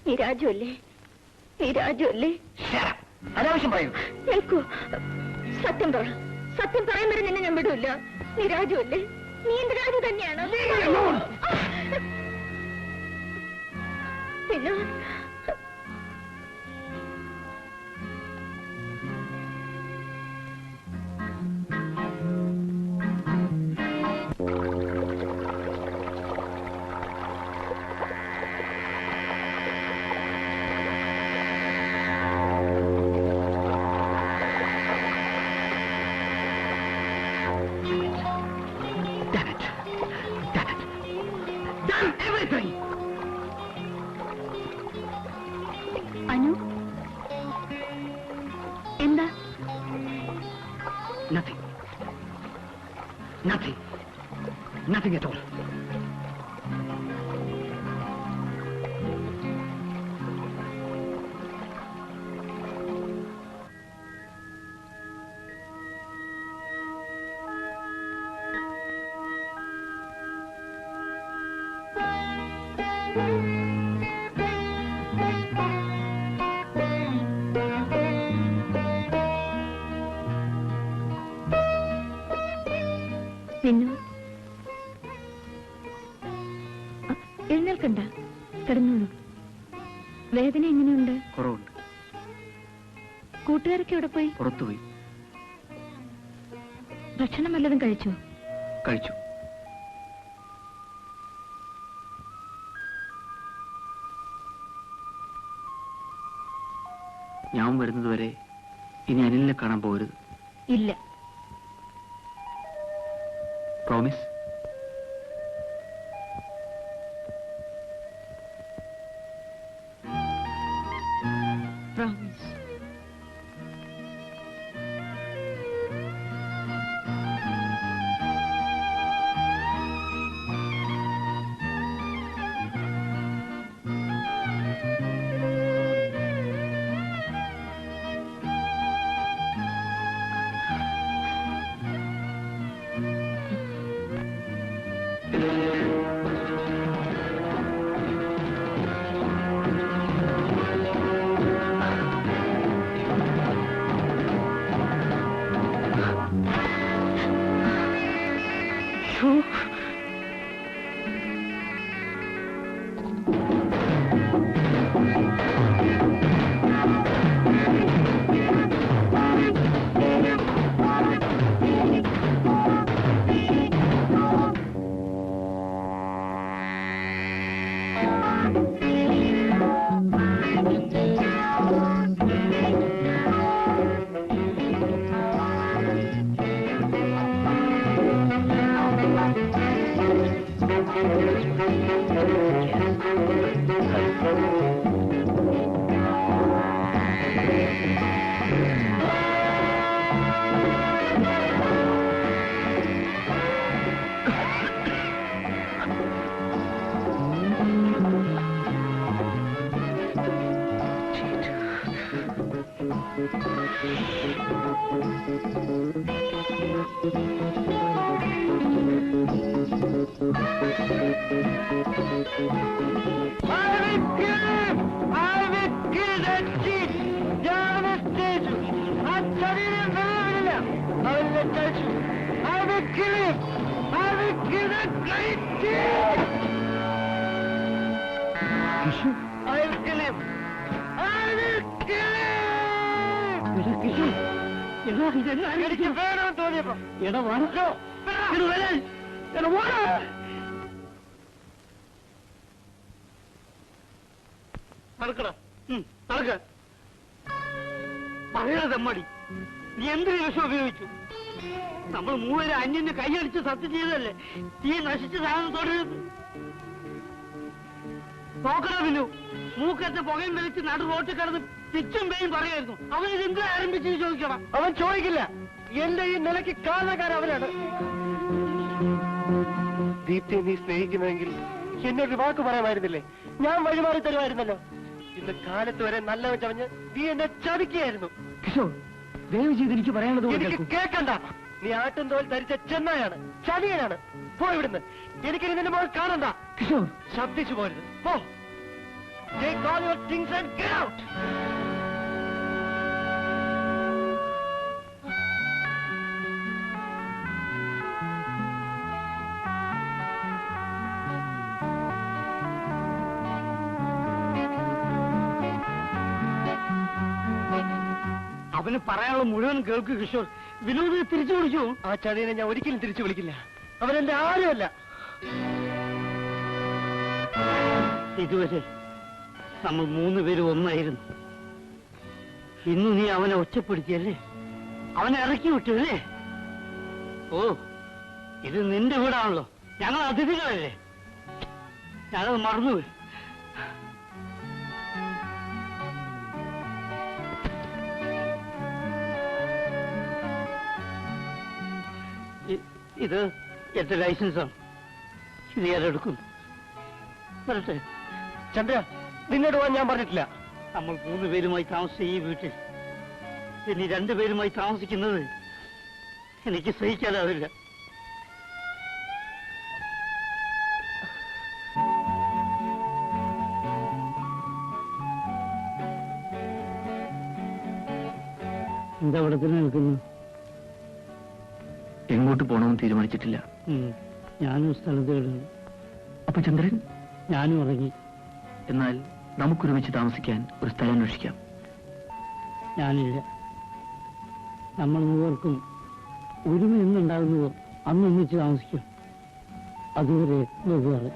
നീ രാജു അല്ലേ? നീ രാജു അല്ലേ? അനാവശ്യം പറയൂ. നിൽക്കൂ, സത്യം പറ. സത്യം പറയാൻ വരെ നിന്നെ ഞാൻ വിടൂല്ല. നീ രാജു അല്ലേ? നീ എന്റെ രാജു തന്നെയാണ്. പിന്നെ അനു, എന്താ? Nothing. Nothing. Nothing at all. Vinod, എഴുന്നേൽക്കണ്ട, കിടന്നോളൂ. വേദന എങ്ങനെയുണ്ട്? കുറവുണ്ട്. കൂട്ടുകാരൊക്കെ എവിടെ പോയി? പുറത്തുപോയി. ഭക്ഷണം വല്ലതും കഴിച്ചോ? കഴിച്ചു. ഞാൻ വരുന്നതുവരെ ഇനി അനിലിനെ കാണാൻ പോകരുത്. ഇല്ല. പ്രോമിസ്? പ്രോമിസ്. എനിക്ക് വേണമെന്ന് തോന്നിയപ്പോ നടക്കട നടക്ക പറയണതമ്മടി നീ എന്ത് ദിവസം ഉപയോഗിച്ചു? നമ്മൾ മൂവരെ അന്യന് കൈയടിച്ച് സത്യം ചെയ്തതല്ലേ ഈ നശിച്ച സാധനം തുടരുത്. നോക്കണ പിന്നു മൂക്കത്തെ പുകയും വലിച്ച് നടു റോട്ടിൽ കിടന്ന് പിച്ചും പേയും പറയായിരുന്നു. അവൻ ഇത് എന്തിനാ ആരംഭിച്ചെന്ന് ചോദിക്കണം. അവൻ ചോദിക്കില്ല. എന്റെ ഈ നിലയ്ക്ക് കാരണക്കാരൻ അവനാണ്. ദീപ്തിയെ നീ സ്നേഹിക്കുന്നുവെങ്കിൽ എന്നെ ഒരു വാക്ക് പറയാമായിരുന്നില്ലേ? ഞാൻ വഴിമാറി തരുമായിരുന്നല്ലോ. ഇന്ന് കാലത്ത് വരെ നല്ലവൻ ചമഞ്ഞ് നീ എന്നെ ചതിക്കുകയായിരുന്നു. കിഷോർ, ദയവ് ചെയ്ത് എനിക്ക് പറയാനുള്ളത് എനിക്ക് കേൾക്കണ്ട. നീ ആട്ടും തോൽ ധരിച്ച ചെന്നായാണ്, ചതിയനാണ്. പോ ഇവിടുന്ന്. എനിക്കിനി നിന്റെ മോൾ കാണണ്ട. കിഷോർ, ശബ്ദിച്ചു പോരുത്. പോ. Take all your things and get out. അവന് പറയാനുള്ള മുഴുവൻ കേൾക്ക് കിഷോർ. വിനോദ് തിരിച്ചു വിളിച്ചു. ആ ചതിയനെ ഞാൻ ഒരിക്കലും തിരിച്ചു വിളിക്കില്ല. അവനെന്റെ ആരുമല്ല. ഇതുവരെ നമ്മൾ മൂന്നുപേരും ഒന്നായിരുന്നു. ഇന്ന് നീ അവനെ ഒറ്റപ്പെടുത്തിയല്ലേ? അവനെ ഇറക്കി വിട്ടു അല്ലേ? ഓ, ഇത് നിന്റെ വീടാണല്ലോ. ഞങ്ങൾ അതിഥികളല്ലേ? ഞാനത് മറന്നുപോയി. ഇത് എന്റെ ലൈസൻസാണ്. ഇത് ഞാൻ എടുക്കുന്നു. വരട്ടെ. ചന്ദ്ര, നിന്നോട് പോകാൻ ഞാൻ പറഞ്ഞിട്ടില്ല. നമ്മൾ മൂന്നുപേരുമായി താമസിച്ച ഈ വീട്ടിൽ ഇനി രണ്ടുപേരുമായി താമസിക്കുന്നത് എനിക്ക് സഹിക്കാനാവില്ല. എന്താ ഇവിടെ തന്നെ നിൽക്കുന്നു? എങ്ങോട്ട് പോകണമെന്ന് തീരുമാനിച്ചിട്ടില്ല. ഞാനും സ്ഥലത്ത് കിടന്നു. അപ്പൊ ചന്ദ്രൻ? ഞാനും ഇറങ്ങി. എന്നാൽ നമുക്കൊരുമിച്ച് താമസിക്കാൻ ഒരു സ്ഥലം അന്വേഷിക്കാം. ഞാനില്ല. നമ്മൾ മൂവർക്കും ഒരുമ എന്നുണ്ടാകുന്നുവോ അന്ന് ഒന്നിച്ച് താമസിക്കും. അതുവരെ വെവ്വേറെ.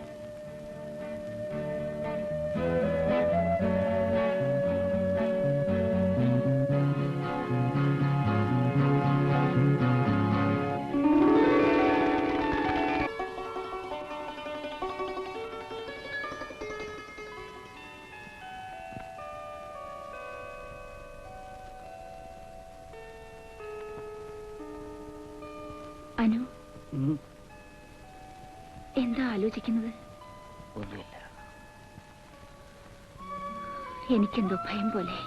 അനു, എന്താ ആലോചിക്കുന്നത്? ഒന്നുമില്ല. എനിക്കെന്തോ ഭയം പോലെ.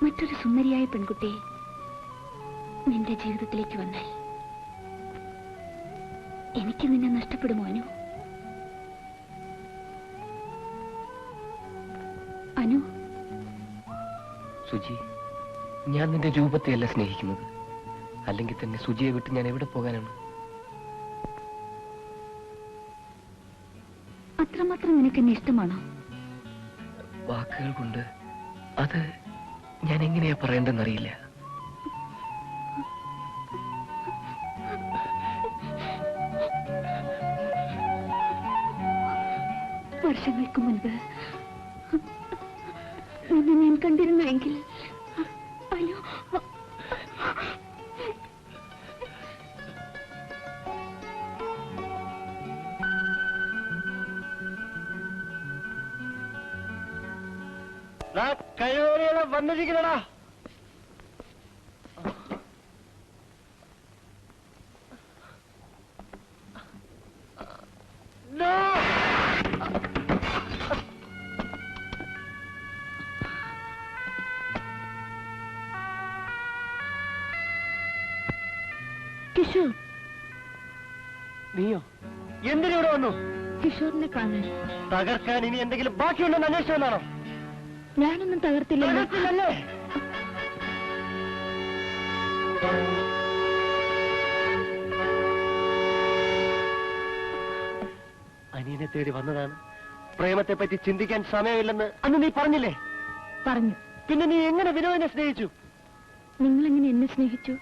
മറ്റൊരു സുന്ദരിയായ പെൺകുട്ടി നിന്റെ ജീവിതത്തിലേക്ക് വന്നാൽ എനിക്ക് നിന്നെ നഷ്ടപ്പെടുമോ അനു? അനു, സുജി, ഞാൻ നിന്റെ രൂപത്തെയല്ല സ്നേഹിക്കുന്നത്. അല്ലെങ്കിൽ തന്നെ സുജിയെ വിട്ട് ഞാൻ എവിടെ പോകാനാണ്? അത്രമാത്രം നിനക്ക് എന്നെ ഇഷ്ടമാണോ? വാക്കുകൾ കൊണ്ട് അത് ഞാൻ എങ്ങനെയാ പറയേണ്ടെന്നറിയില്ല. വർഷങ്ങൾക്ക് മുൻപ് നിന്നെ ഞാൻ കണ്ടിരുന്നുവെങ്കിൽ അയ്യോ, കഴിവേറികളെ വന്നിരിക്കണടാ. കിഷോർ. നീയോ എന്തിനിവിടെ വന്നു? കിഷോറിനെ കാണാൻ. തകർക്കാൻ ഇനി എന്തെങ്കിലും ബാക്കിയുണ്ടെന്ന് അന്വേഷിച്ചെന്നാണോ? ഞാനൊന്നും തകർത്തില്ലല്ലോ. അനിയനെ തേടി വന്നതാണ്. പ്രേമത്തെ പറ്റി ചിന്തിക്കാൻ സമയമില്ലെന്ന് അന്ന് നീ പറഞ്ഞില്ലേ? പറഞ്ഞു. പിന്നെ നീ എങ്ങനെ വിനോദിനെ സ്നേഹിച്ചു? നിങ്ങളെങ്ങനെ എന്നെ സ്നേഹിച്ചു?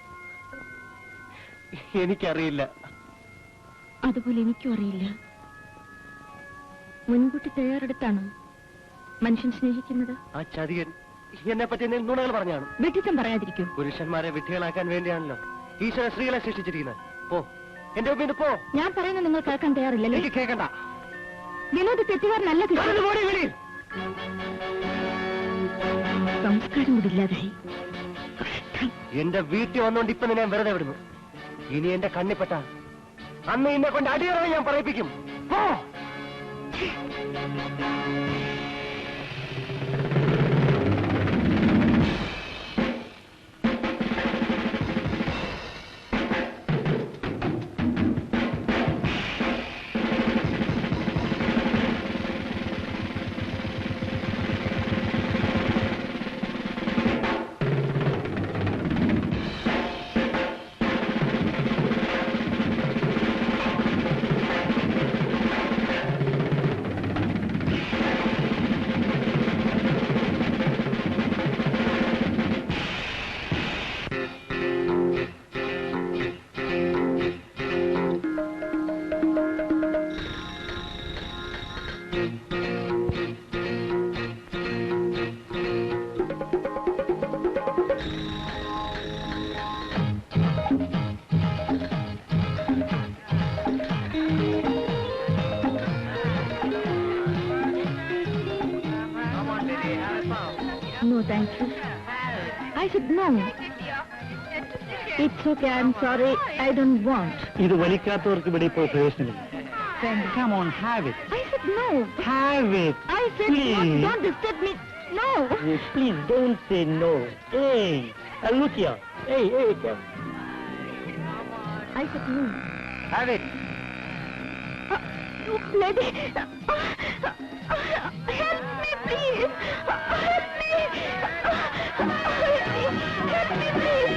എനിക്കറിയില്ല. അതുപോലെ എനിക്കും അറിയില്ല. മുൻകൂട്ടി തയ്യാറെടുത്താണോ മനുഷ്യൻ സ്നേഹിക്കുന്നത്? ആ ചതിയൻ എന്നെ പറ്റി എന്തെങ്കിലും നുണകൾ പറഞ്ഞാണ്. വെട്ടിത്തം പറയാതിരിക്കൂ. പുരുഷന്മാരെ വിഡ്ഢികളാക്കാൻ വേണ്ടിയാണല്ലോ ഈശ്വര സ്ത്രീകളെ സൃഷ്ടിച്ചിരിക്കുന്നത്. പോ, എന്റെ ഒപ്പം പോ. ഞാൻ പറയുന്നത് നിങ്ങൾ കേൾക്കാൻ തയ്യാറില്ലല്ലോ. എനിക്ക് കേൾക്കണ്ട. വിനോദ് തെറ്റുകാരനല്ല കിഷോർ. സംസ്കാരം കൂടി ഇല്ലാതായി. എന്റെ വീട്ടിൽ വന്നുകൊണ്ട് ഇപ്പൊ ഞാൻ വെറുതെ വിടുന്നു. ഇനി എന്റെ കണ്ണിപ്പെട്ട അന്ന് എന്നെ കൊണ്ട് അടിയറവ് ഞാൻ പറയിപ്പിക്കും. പോ. No, thank you. I said no. It's okay, I'm sorry, I don't want. ഇത് വലിക്കാത്തവർക്ക് ഇവിടെ ഇപ്പോൾ പ്രവേശനമില്ല. Come on, have it. I said no. Have it. I said no, Please. don't disturb me. No. Please don't say no. Hey, look here. Hey, come. I said no. Have it. Lady, help me, please. Help me. Help me, please.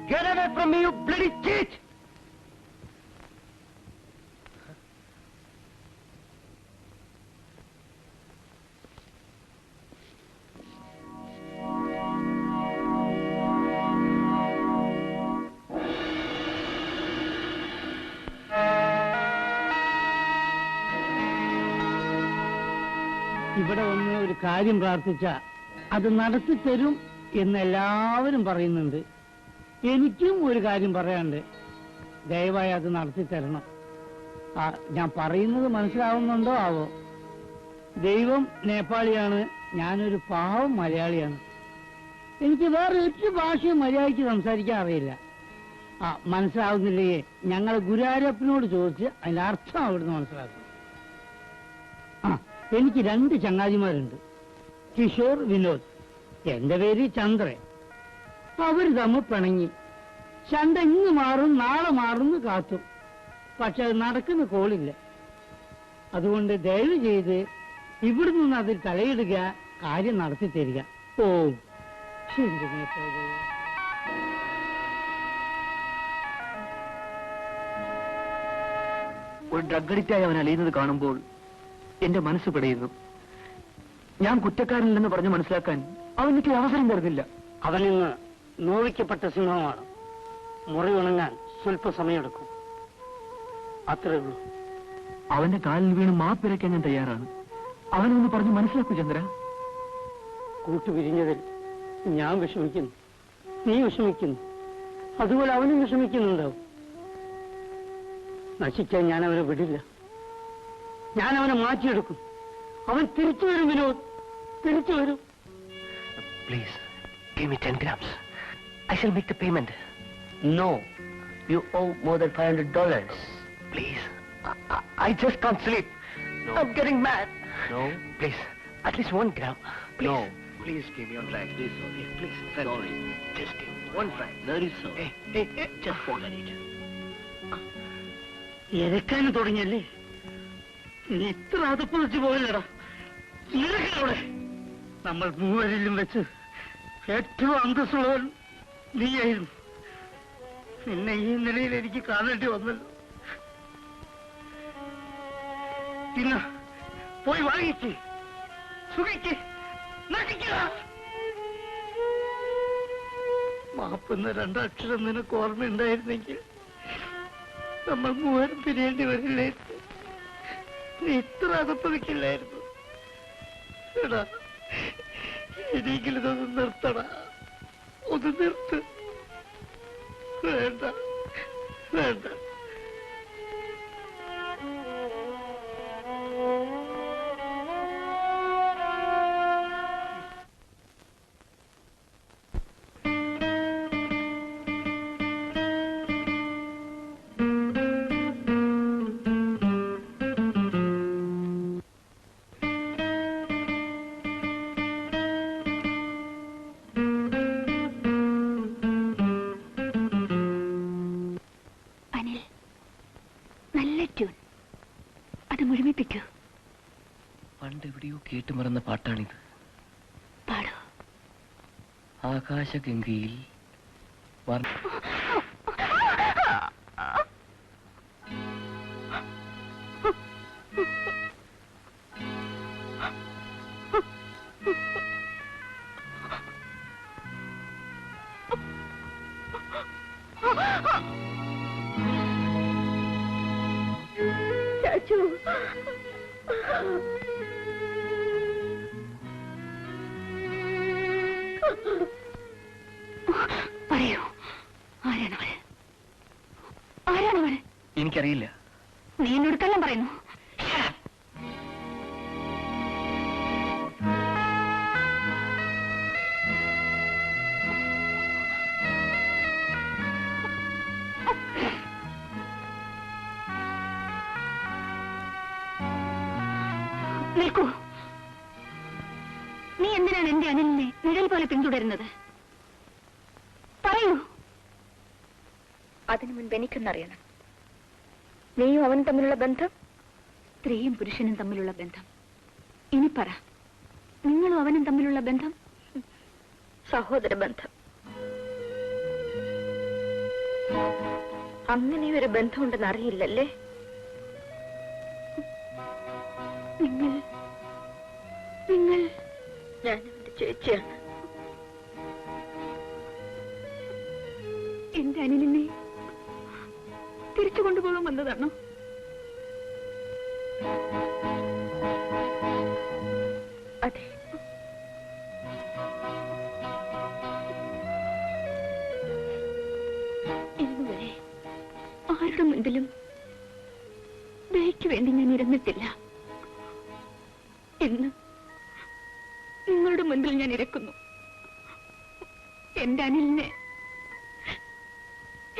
Get away from me, you bloody cheat! ഇവിടെ വന്ന് ഒരു കാര്യം പ്രാർത്ഥിച്ച അത് നടത്തി തരും എന്ന് എല്ലാവരും പറയുന്നുണ്ട്. എനിക്കും ഒരു കാര്യം പറയാനുണ്ട്. ദയവായി അത് നടത്തി തരണം. ഞാൻ പറയുന്നത് മനസ്സിലാവുന്നുണ്ടോ ആവോ? ദൈവം നേപ്പാളിയാണ്, ഞാനൊരു പാവം മലയാളിയാണ്. എനിക്ക് വേറെ ഒരു ഭാഷയും മര്യാദയ്ക്ക് സംസാരിക്കാൻ അറിയില്ല. മനസ്സിലാവുന്നില്ലേ? ഞങ്ങൾ ഗുരുവായൂരപ്പനോട് ചോദിച്ച് അതിന്റെ അർത്ഥം അവിടുന്ന് മനസ്സിലാക്കും. എനിക്ക് 2 ചങ്ങാതിമാരുണ്ട്, കിഷോർ, വിനോദ്. എന്റെ പേര് ചന്ദ്രൻ. അവർ തമ്മിൽ പിണങ്ങി. ചണ്ട ഇന്ന് മാറും നാളെ മാറുന്നു കാത്തും. പക്ഷെ അത് നടക്കുന്ന കോളില്ല. അതുകൊണ്ട് ദയവ് ചെയ്ത് ഇവിടെ നിന്ന് അതിൽ തലയിടുക, കാര്യം നടത്തി തരിക. ഓ ശരി. ഒരു ഡ്രഗ് അഡിക്റ്റായി അവൻ അലയുന്നത് കാണുമ്പോൾ എന്റെ മനസ്സ് പിടയുന്നു. ഞാൻ കുറ്റക്കാരനില്ലെന്ന് പറഞ്ഞ് മനസ്സിലാക്കാൻ അവനെനിക്ക് അവസരം തരുന്നില്ല. അവനിന്ന് നോവിക്കപ്പെട്ട സിംഹമാണ്. മുറി ഉണങ്ങാൻ സ്വല്പ സമയമെടുക്കും, അത്രേ ഉള്ളൂ. അവന്റെ കാലിൽ വീണ് മാപ്പിരയ്ക്കാൻ ഞാൻ തയ്യാറാണ്. അവനൊന്ന് പറഞ്ഞ് മനസ്സിലാക്കൂ ചന്ദ്ര. കൂട്ടുപിരിഞ്ഞതിൽ ഞാൻ വിഷമിക്കുന്നു, നീ വിഷമിക്കുന്നു, അതുപോലെ അവനും വിഷമിക്കുന്നുണ്ടാവും. നശിക്കാൻ ഞാൻ അവനെ വിടില്ല. ഞാൻ അവനെ മാറ്റിയെടുക്കും. അവൻ തിരിച്ചു വരും വിനോദ്, തിരിച്ചു വരും. Please, give me 10 grams. I shall make the payment. No, you owe more than $500. Please, I just can't sleep. No. I'm getting mad. No. Please, at least 1 gram. Please. No. Please give me 1 franc. Please, sorry. Please, Sorry. just give me 1 franc. Very sorry. Hey, Just forget it. എരക്കാനും തുടങ്ങിയല്ലേ? നീ ഇത്ര അതപ്പ് വെച്ച് പോയില്ലടാ. നിനക്കവിടെ നമ്മൾ മൂവരിലും വെച്ച് ഏറ്റവും അന്തസ്സുള്ളവൻ നീയായിരുന്നു. നിന്നെ ഈ നിലയിൽ എനിക്ക് കാണേണ്ടി വന്നല്ലോ. പിന്നെ പോയി വാങ്ങിച്ച് സുഖിക്ക്, നശിക്കുക. മാപ്പെന്ന 2 അക്ഷരം നിനക്ക് ഓർമ്മയുണ്ടായിരുന്നെങ്കിൽ നമ്മൾ മൂവരും പിരിയേണ്ടി വരില്ലായിരുന്നു. നീ ഇത്ര അതപ്പതിക്കില്ലായിരുന്നു. എടാ, ഇനിയെങ്കിലും ഇതൊന്ന് നിർത്തടാ, ഒന്ന് നിർത്ത്. വേണ്ട വേണ്ട. പണ്ടെവിടെയോ കേട്ടുമറന്ന പാട്ടാണിത്. പാടോ. ആകാശഗംഗയിൽ ചാച്ചു, പറയൂ, ആരാണവൾ? ആരാണവൾ? എനിക്കറിയില്ല. നീ എന്നോടുക്കെല്ലാം പറയുന്നു. നിൽക്കൂ. നീ എന്തിനാണ് എന്റെ അനിലിനെ നിഴൽ പോലെ പിന്തുടരുന്നത്? പറയൂ. അതിനു മുൻപ് എനിക്കൊന്നറിയണം. നീയും അവനും തമ്മിലുള്ള ബന്ധം, സ്ത്രീയും പുരുഷനും തമ്മിലുള്ള ബന്ധം. ഇനി പറ, നിങ്ങളും അവനും തമ്മിലുള്ള ബന്ധം? സഹോദര ബന്ധം. അങ്ങനെ ഒരു ബന്ധമുണ്ടെന്ന് അറിയില്ലല്ലേ? നിങ്ങൾ നിങ്ങൾ ഞാൻ അവന്റെ ചേച്ചിയാണ്. എന്റെ അനിലിനെ തിരിച്ചു കൊണ്ടുപോകാൻ വന്നതാണോ? അതെ. ഇന്നുവരെ ആരുടെ മുൻപിലും ദയയ്ക്ക് വേണ്ടി ഞാൻ ഇരുന്നിട്ടില്ല. ഇന്ന് നിങ്ങളുടെ മുൻപിൽ ഞാൻ ഇരക്കുന്നു. എന്റെ അനിലിനെ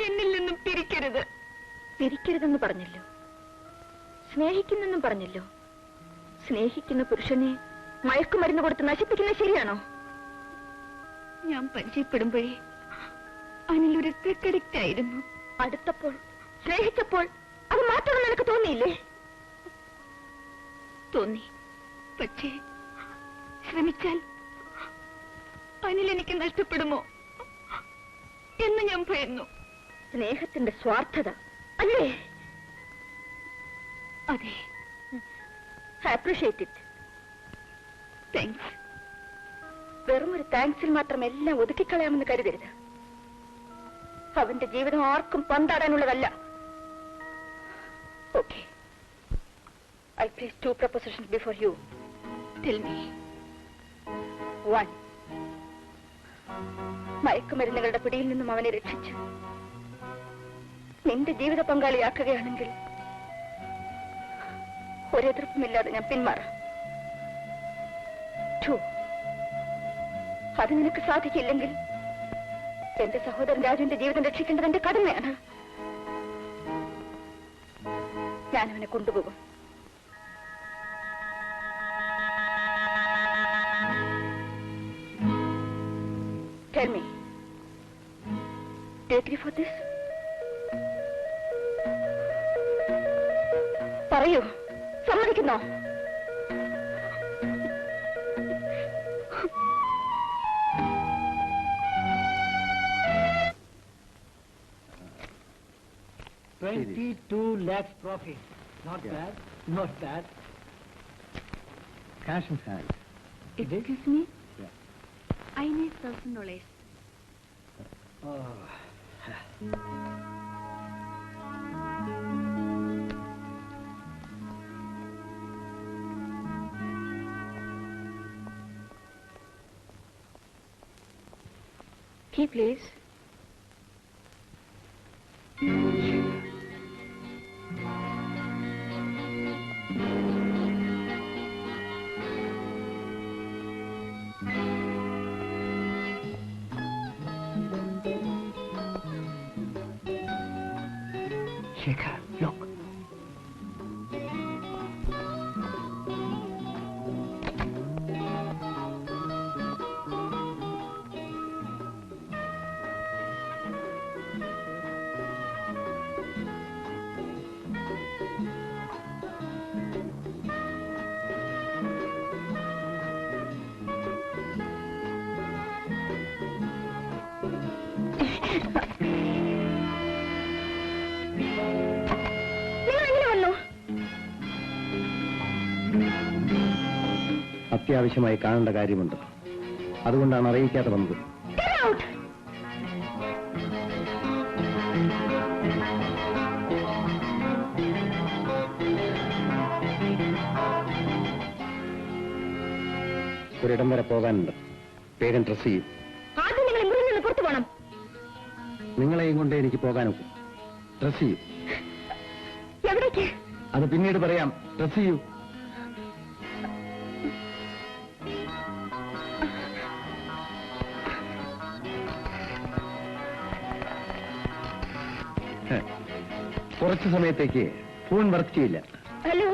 എന്നിൽ നിന്നും പിരിക്കരുത്. പിരിക്കരുതെന്ന് പറഞ്ഞല്ലോ, സ്നേഹിക്കുന്നെന്നും പറഞ്ഞല്ലോ. സ്നേഹിക്കുന്ന പുരുഷനെ മയക്കുമരുന്ന് കൊടുത്ത് നശിപ്പിക്കുന്നത് ശരിയാണോ? ഞാൻ പരിചയപ്പെടുമ്പോഴേ അനിൽ ഒരു ഡ്രഗ് അഡിക്റ്റ് ആയിരുന്നു. അടുത്തപ്പോൾ, സ്നേഹിച്ചപ്പോൾ അത് മാറ്റണമെന്ന് എനിക്ക് തോന്നിയില്ലേ? തോന്നി. പക്ഷേ ശ്രമിച്ചാൽ അനിൽ എനിക്ക് നഷ്ടപ്പെടുമോ എന്ന് ഞാൻ ഭയന്നു. സ്നേഹത്തിന്റെ സ്വാർത്ഥത അല്ലേ? അതെ. Appreciate it. താങ്ക്സ്. വെറും ഒരു താങ്ക്സിൽ മാത്രം എല്ലാം ഒതുക്കിക്കളയാമെന്ന് കരുതരുത്. അവന്റെ ജീവിതം ആർക്കും പന്താടാനുള്ളതല്ല. Okay, I place 2 propositions before you. Tell me. 1. മയക്കുമരുന്നുകളുടെ പിടിയിൽ നിന്നും അവനെ രക്ഷിച്ച് നിന്റെ ജീവിത പങ്കാളിയാക്കുകയാണെങ്കിൽ ഒരെതിർപ്പുമില്ലാതെ ഞാൻ പിന്മാറാം. 2. അത് നിനക്ക് സാധിക്കില്ലെങ്കിൽ എന്റെ സഹോദരൻ രാജുവിന്റെ ജീവിതം രക്ഷിക്കേണ്ടത് എന്റെ കടമയാണ്. ഞാൻ അവനെ കൊണ്ടുപോകും. Tell me, do you agree for this? പറയൂ, സമ്മതിക്കുന്നോ? $22 lakhs profit. Not bad, not bad. Cash in hand. Excuse me? Yeah. I need $1,000. Key, please. Shekhar, look. അത്യാവശ്യമായി കാണേണ്ട കാര്യമുണ്ട്. അതുകൊണ്ടാണ് അറിയിക്കാതെ വന്നത്. ഒരിടം വരെ പോകാനുണ്ട്. വേഗം ഡ്രസ് ചെയ്യും. ആദ്യം നിങ്ങൾ മുറിയിൽ നിന്ന് പുറത്തു പോകണം. നിങ്ങളെയും കൊണ്ട് എനിക്ക് പോകാനൊക്കും. ഡ്രസ് ചെയ്യും. എവിടേക്ക്? അത് പിന്നീട് പറയാം. ഡ്രസ് ചെയ്യൂ. കുറച്ചു സമയത്തേക്ക് ഫോൺ വർക്ക് ചെയ്യില്ല. ഹലോ,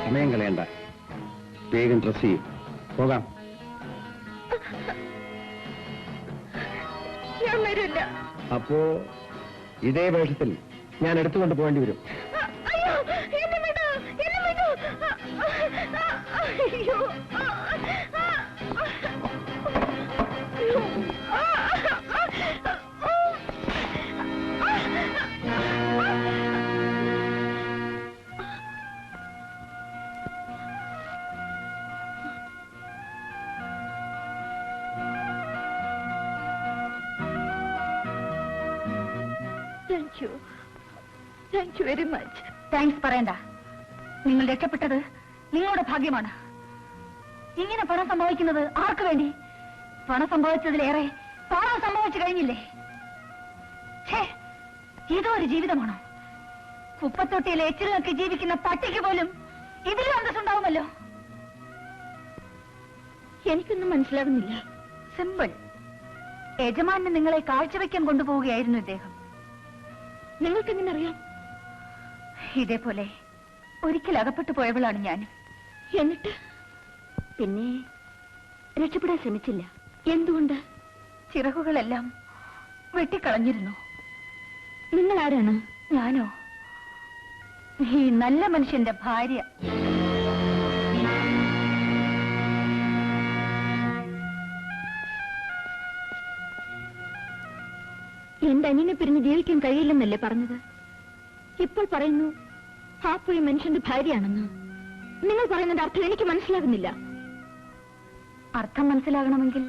സമയം കളയണ്ട. വേഗം ഡ്രസ് ചെയ്യും. പോകാം. അപ്പോ ഇതേ വേഷത്തിൽ ഞാൻ എടുത്തുകൊണ്ട് പോകേണ്ടി വരും. അയ്യോ, എന്നെ വിടൂ, എന്നെ വിടൂ. അയ്യോ. Thank you very much. Thanks പറയണ്ട. നിങ്ങൾ രക്ഷപ്പെട്ടത് നിങ്ങളുടെ ഭാഗ്യമാണ്. ഇങ്ങനെ പണം സംഭവിക്കുന്നത് ആർക്ക് വേണ്ടി? പണം സംഭവിച്ചതിലേറെ പണം സംഭവിച്ചു കഴിഞ്ഞില്ലേ? ഇതോ ഒരു ജീവിതമാണോ? കുപ്പത്തൊട്ടിയിലെ എച്ചിലൊക്കെ ജീവിക്കുന്ന പട്ടിക്ക് പോലും ഇതിലും അന്തസ്സുണ്ടാവുമല്ലോ. എനിക്കൊന്നും മനസ്സിലാകുന്നില്ല. സിമ്പിൾ. യജമാനെ നിങ്ങളെ കാഴ്ചവെക്കാൻ കൊണ്ടുപോവുകയായിരുന്നു ഇദ്ദേഹം. നിങ്ങൾക്കെങ്ങനെ അറിയാം? ഇതേപോലെ ഒരിക്കൽ അകപ്പെട്ടു പോയവളാണ് ഞാൻ. എന്നിട്ട് പിന്നെ രക്ഷപ്പെടാൻ ശ്രമിച്ചില്ല. എന്തുകൊണ്ട്? ചിറകുകളെല്ലാം വെട്ടിക്കളഞ്ഞിരുന്നു. നിങ്ങൾ ആരാണ്? ഞാനോ? ഈ നല്ല മനുഷ്യന്റെ ഭാര്യ. എന്റെ അനിയനെ പിരിഞ്ഞ് ജീവിക്കാൻ കഴിയില്ലെന്നല്ലേ പറഞ്ഞത്? ഇപ്പോൾ പറയുന്നു ആ പോയി മനുഷ്യന്റെ ഭാര്യയാണെന്ന്. നിങ്ങൾ പറയുന്നതിന്റെ അർത്ഥം എനിക്ക് മനസ്സിലാകുന്നില്ല. അർത്ഥം മനസ്സിലാകണമെങ്കിൽ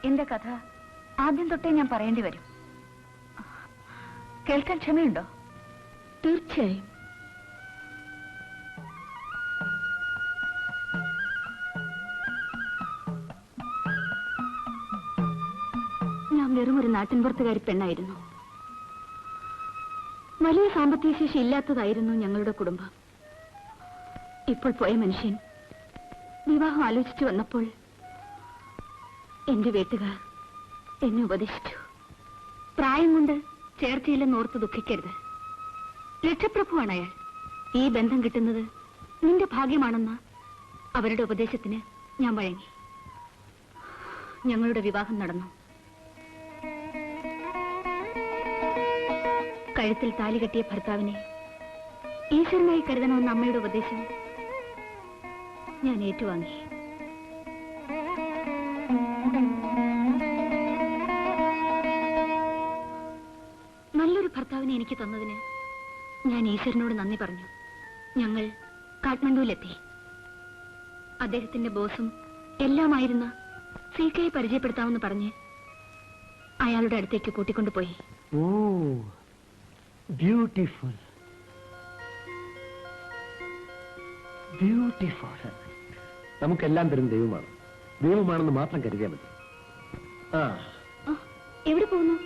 എന്റെ കഥ ആദ്യം തൊട്ടേ ഞാൻ പറയേണ്ടി വരും. കേൾക്കാൻ ക്ഷമയുണ്ടോ? തീർച്ചയായും. ഞാൻ വെറും ഒരു നാട്ടിൻപുറത്തുകാരി പെണ്ണായിരുന്നു. വലിയ സാമ്പത്തിക ശേഷി ഇല്ലാത്തതായിരുന്നു ഞങ്ങളുടെ കുടുംബം. ഇപ്പോൾ പോയ മനുഷ്യൻ വിവാഹം ആലോചിച്ചു വന്നപ്പോൾ എന്റെ വീട്ടുകാർ എന്നെ ഉപദേശിച്ചു. പ്രായം കൊണ്ട് ചേർച്ചയില്ലെന്ന് ഓർത്ത് ദുഃഖിക്കരുത്. ലക്ഷപ്രഭുവാണ് അയാൾ. ഈ ബന്ധം കിട്ടുന്നത് നിന്റെ ഭാഗ്യമാണെന്ന അവരുടെ ഉപദേശത്തിന് ഞാൻ വഴങ്ങി. ഞങ്ങളുടെ വിവാഹം നടന്നു. കഴുത്തിൽ താലി കെട്ടിയ ഭർത്താവിനെ ഈശ്വരനായി കരുതണമെന്ന അമ്മയുടെ ഉപദേശം ഞാൻ ഏറ്റുവാങ്ങി. നല്ലൊരു ഭർത്താവിനെ എനിക്ക് തന്നതിന് ഞാൻ ഈശ്വരനോട് നന്ദി പറഞ്ഞു. ഞങ്ങൾ കാഠ്മണ്ഡുവിലെത്തി. അദ്ദേഹത്തിന്റെ ബോസും എല്ലാമായിരുന്ന സീക്കയെ പരിചയപ്പെടുത്താമെന്ന് പറഞ്ഞ് അയാളുടെ അടുത്തേക്ക് കൂട്ടിക്കൊണ്ടുപോയി. Beautiful, beautiful. നമുക്കെല്ലാം തരുന്ന ദൈവമാണ്. ദൈവമാണെന്ന് മാത്രം കരുതിയാൽ മതി. എവിടെ പോകുന്നു?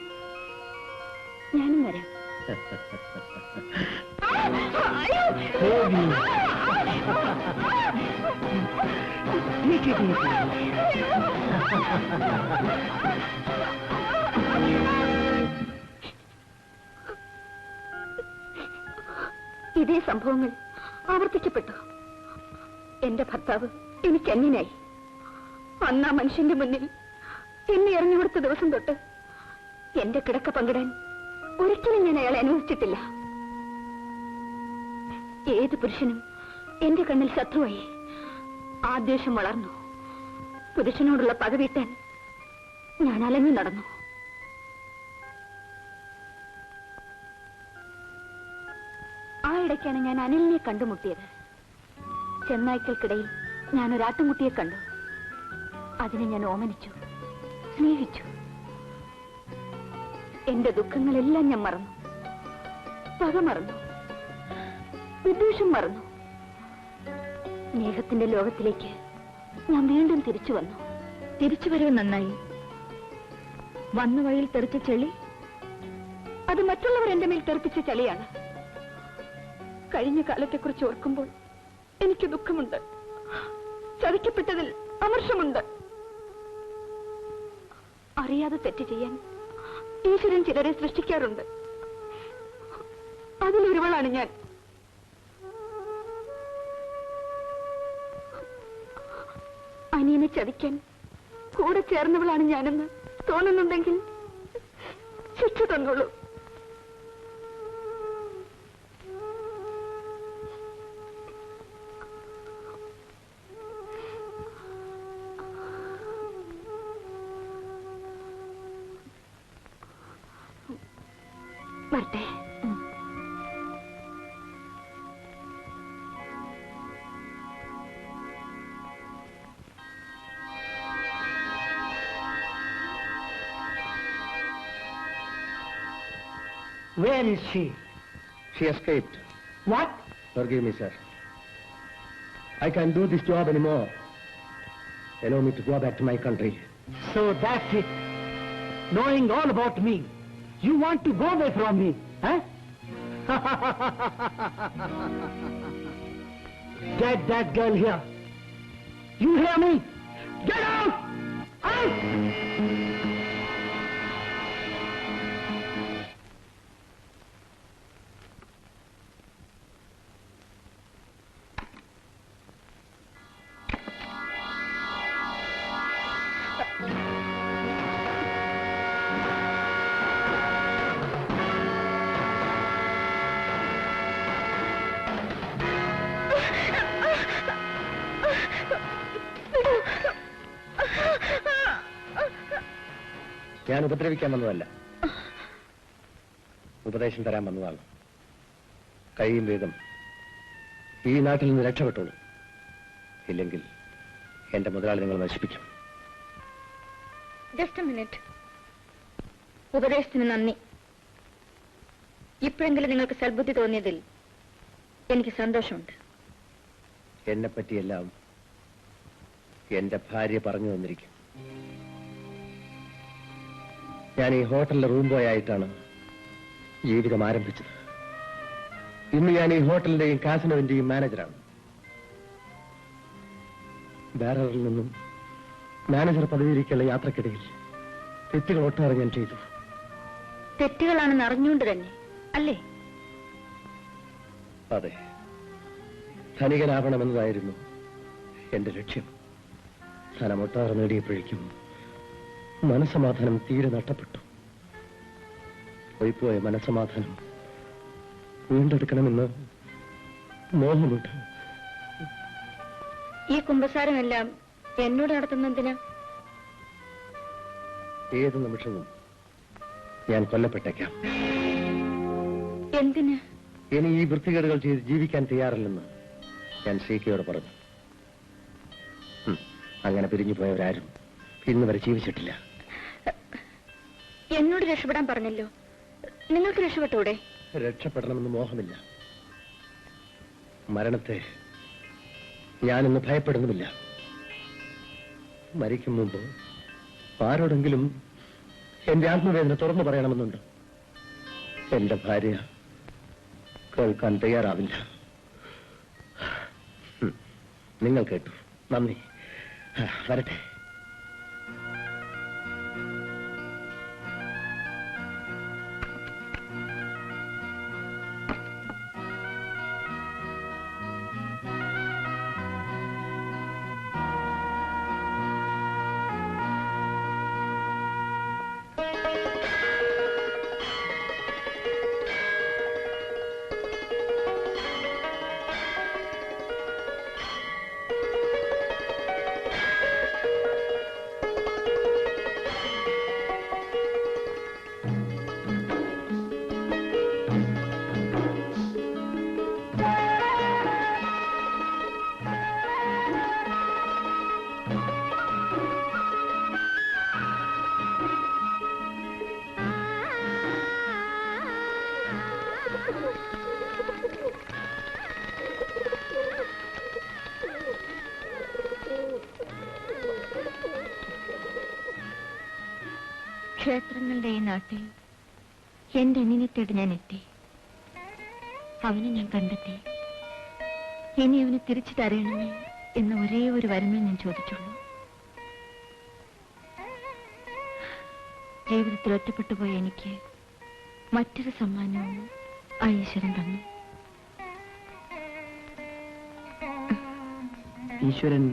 ഞാനും വരാം. ഇതേ സംഭവങ്ങൾ ആവർത്തിക്കപ്പെട്ടു. എന്റെ ഭർത്താവ് എനിക്ക് അന്യനായി. അന്ന് ആ മനുഷ്യന്റെ മുന്നിൽ എന്നെ എറിഞ്ഞുകൊടുത്ത ദിവസം തൊട്ട് എന്റെ കിടക്ക പങ്കിടാൻ ഒരിക്കലും ഞാൻ അയാളെ അനുവദിച്ചിട്ടില്ല. ഏത് പുരുഷനും എന്റെ കണ്ണിൽ ശത്രുവായി. ആ ദ്വേഷം വളർന്നു. പുരുഷനോടുള്ള പക വീട്ടാൻ ഞാൻ അലഞ്ഞു നടന്നു. ആ ഇടയ്ക്കാണ് ഞാൻ അനിലിനെ കണ്ടുമുട്ടിയത്. ചെന്നായ്ക്കൾക്കിടയിൽ ഞാൻ ഒരാട്ടുംകുട്ടിയെ കണ്ടു. അതിനെ ഞാൻ ഓമനിച്ചു, സ്നേഹിച്ചു. എന്റെ ദുഃഖങ്ങളെല്ലാം ഞാൻ മറന്നു. പക മറന്നു, വിദ്വേഷം മറന്നു. സ്നേഹത്തിന്റെ ലോകത്തിലേക്ക് ഞാൻ വീണ്ടും തിരിച്ചു വന്നു. തിരിച്ചു വരവ് നന്നായി. വന്ന വഴിയിൽ തെറിച്ച ചെളി അത് മറ്റുള്ളവർ എന്റെ മേൽ തെറിപ്പിച്ച ചെളിയാണ്. കഴിഞ്ഞ കാലത്തെക്കുറിച്ച് ഓർക്കുമ്പോൾ എനിക്ക് ദുഃഖമുണ്ട്. ചതിക്കപ്പെട്ടതിൽ അമർഷമുണ്ട്. അറിയാതെ തെറ്റ് ചെയ്യാൻ ഈശ്വരൻ ചിലരെ സൃഷ്ടിക്കാറുണ്ട്. അതിലൊരുവളാണ് ഞാൻ. അനിയനെ ചതിക്കാൻ കൂടെ ചേർന്നവളാണ് ഞാനെന്ന് തോന്നുന്നുണ്ടെങ്കിൽ ശിക്ഷ തന്നോളൂ. വരട്ടെ. Where is she? She escaped. What? Forgive me, sir. I can't do this job anymore. Allow me to go back to my country. So that's it. Knowing all about me, you want to go away from me, huh? Get that girl here. You hear me? Get out! Out! ഞാൻ ഉപദ്രവിക്കാൻ വന്നതല്ല, ഉപദേശം തരാൻ വന്നതാണ്. കഴിയും വേഗം ഈ നാട്ടിൽ നിന്ന് രക്ഷപ്പെട്ടോളൂ, ഇല്ലെങ്കിൽ എന്റെ മുതലാളി നിങ്ങൾ നശിപ്പിക്കും. Just a minute. ഉപദേശത്തിന് നന്ദി. ഇപ്പോഴെങ്കിലും നിങ്ങൾക്ക് സൽബുദ്ധി തോന്നിയതിൽ എനിക്ക് സന്തോഷമുണ്ട്. എന്നെപ്പറ്റിയെല്ലാം എന്റെ ഭാര്യ പറഞ്ഞു തന്നിരിക്കും. ഞാൻ ഈ ഹോട്ടലിലെ റൂം ബോയ് ആയിട്ടാണ് ജീവിതം ആരംഭിച്ചത്. ഇന്ന് ഞാൻ ഈ ഹോട്ടലിന്റെയും കാസിനോവിന്റെയും മാനേജറാണ്. ബാരറിൽ നിന്നും മാനേജർ പദവിയിലേക്കുള്ള യാത്രക്കിടയിൽ തെറ്റുകൾ ഒട്ടേറെ ഞാൻ ചെയ്തു. തെറ്റുകളാണെന്ന് അറിഞ്ഞുകൊണ്ട് തന്നെ അല്ലേ? അതെ, ധനികനാവണമെന്നതായിരുന്നു എന്റെ ലക്ഷ്യം. ധനമൊട്ടാറ് നേടിയപ്പോഴേക്കും മനസ്സമാധാനം തീരെ നഷ്ടപ്പെട്ടു. പോയിപ്പോയ മനസ്സമാധാനം വീണ്ടെടുക്കണമെന്ന് മോഹമുണ്ട്. ഈ കുമ്പസാരമെല്ലാം എന്നോട് നടത്തുന്നതിന് ഏത് നിമിഷവും ഞാൻ കൊല്ലപ്പെട്ടേക്കാം. എന്തിന്? ഇനി ഈ വൃത്തികേടുകൾ ചെയ്ത് ജീവിക്കാൻ തയ്യാറില്ലെന്ന് ഞാൻ ശ്രീക്കയോട് പറഞ്ഞു. അങ്ങനെ പിരിഞ്ഞു പോയവരാരും ഇന്ന് വരെ ജീവിച്ചിട്ടില്ല. എന്നോട് രക്ഷപ്പെടാൻ പറഞ്ഞല്ലോ, നിങ്ങൾക്ക് രക്ഷപ്പെട്ടൂടെ? രക്ഷപ്പെടണമെന്ന് മോഹമില്ല. മരണത്തെ ഞാനിന്ന് ഭയപ്പെടുന്നുമില്ല. മരിക്കും മുമ്പ് ആരോടെങ്കിലും എന്റെ ആത്മവേദന തുറന്നു പറയണമെന്നുണ്ട്. എന്റെ ഭാര്യ കേൾക്കാൻ തയ്യാറാവില്ല. നിങ്ങൾ കേട്ടു. നന്ദി. വരട്ടെ. ക്ഷേത്രങ്ങളുടെ ഈ നാട്ടിൽ എന്റെ അനിയനെ തേടി ഞാൻ എത്തി. അവനെ ഞാൻ കണ്ടെത്തി. ഇനി അവനെ തിരിച്ചു തരയണമേ എന്ന ഒരേ ഒരു വരമേ ഞാൻ ചോദിച്ചുള്ളൂ. ജീവിതത്തിൽ ഒറ്റപ്പെട്ടു പോയ എനിക്ക് മറ്റൊരു സമ്മാനവും ആ ഈശ്വരൻ തന്നു. ഈശ്വരൻ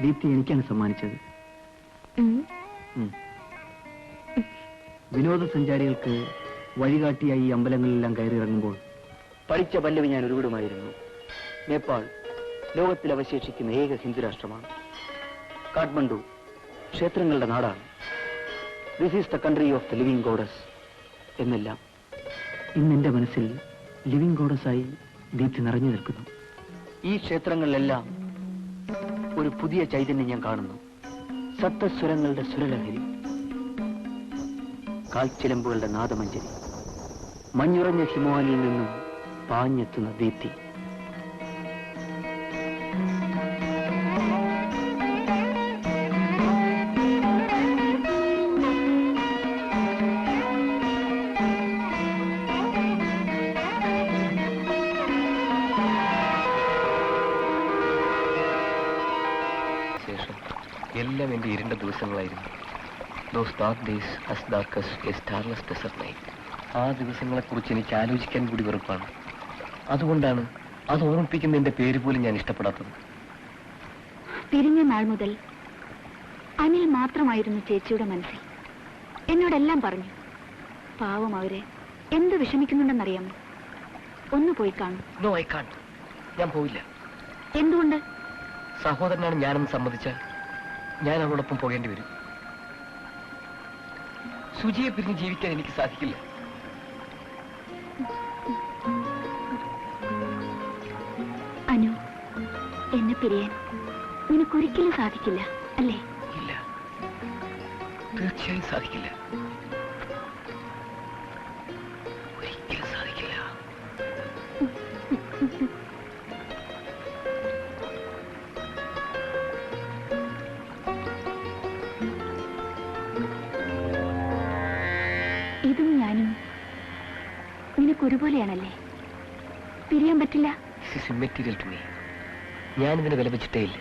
ദീപ്തി എനിക്കാണ് സമ്മാനിച്ചത്. വിനോദസഞ്ചാരികൾക്ക് വഴികാട്ടിയായി ഈ അമ്പലങ്ങളിലെല്ലാം കയറിയിറങ്ങുമ്പോൾ പഠിച്ച പല്ലവി ഞാൻ ഒരുവിടുമായിരുന്നു. നേപ്പാൾ ലോകത്തിൽ അവശേഷിക്കുന്ന ഏക ഹിന്ദു രാഷ്ട്രമാണ്. കാഠ്മണ്ഡു ക്ഷേത്രങ്ങളുടെ നാടാണ്. This is the country of the living goddess എന്നെല്ലാം ഇന്നെന്റെ മനസ്സിൽ ലിവിംഗ് ഗോഡസായി ദീപ്തി നിറഞ്ഞു നിൽക്കുന്നു. ഈ ക്ഷേത്രങ്ങളിലെല്ലാം ഒരു പുതിയ ചൈതന്യം ഞാൻ കാണുന്നു. സപ്തസ്വരങ്ങളുടെ സുരലഹരി, കാൽച്ചിലമ്പുകളുടെ നാദമഞ്ജരി, മഞ്ഞുറഞ്ഞ ഹിമാലയിൽ നിന്നും പാഞ്ഞെത്തുന്ന ദീപ്തി. എല്ലാം എന്റെ ഇരുണ്ട ദിവസങ്ങളായിരുന്നു. Those dark days as dark as a starless desert night. ആ ദിവസങ്ങളെക്കുറിച്ച് എനിക്ക് ആലോചിക്കാൻ കൂടി വെറുപ്പാണ്. അതുകൊണ്ടാണ് അത് ഓർമ്മിപ്പിക്കുന്ന എന്റെ പേര് പോലും ഞാൻ ഇഷ്ടപ്പെടാത്തത്. പിരിഞ്ഞ നാൾ മുതൽ അനിൽ മാത്രമായിരുന്നു ചേച്ചിയുടെ മനസ്സിൽ. എന്നോടെല്ലാം പറഞ്ഞു. പാവം അവരെ എന്ത് വിഷമിക്കുന്നുണ്ടെന്നറിയാമോ? ഒന്ന് പോയി കാണും. No, I can't. ഞാൻ പോയില്ല. എന്തുകൊണ്ട്? സഹോദരനാണ് ഞാനെന്ന് സമ്മതിച്ചാൽ ഞാൻ അവളോടൊപ്പം പോകേണ്ടി വരും. സുജിയെ പിരിഞ്ഞ് ജീവിക്കാൻ എനിക്ക് സാധിക്കില്ല. അനു, എന്നെ പിരിയാൻ നിനക്കൊരിക്കലും സാധിക്കില്ല, അല്ലേ? ഇല്ല, തീർച്ചയായും സാധിക്കില്ല. ഒരിക്കലും സാധിക്കില്ല. ഇതും ഞാനും നിനക്കൊരുപോലെയാണല്ലേ? പിരിയാൻ പറ്റില്ല. Material to me. ഞാനിതിന് വില വെച്ചിട്ടേ ഇല്ല.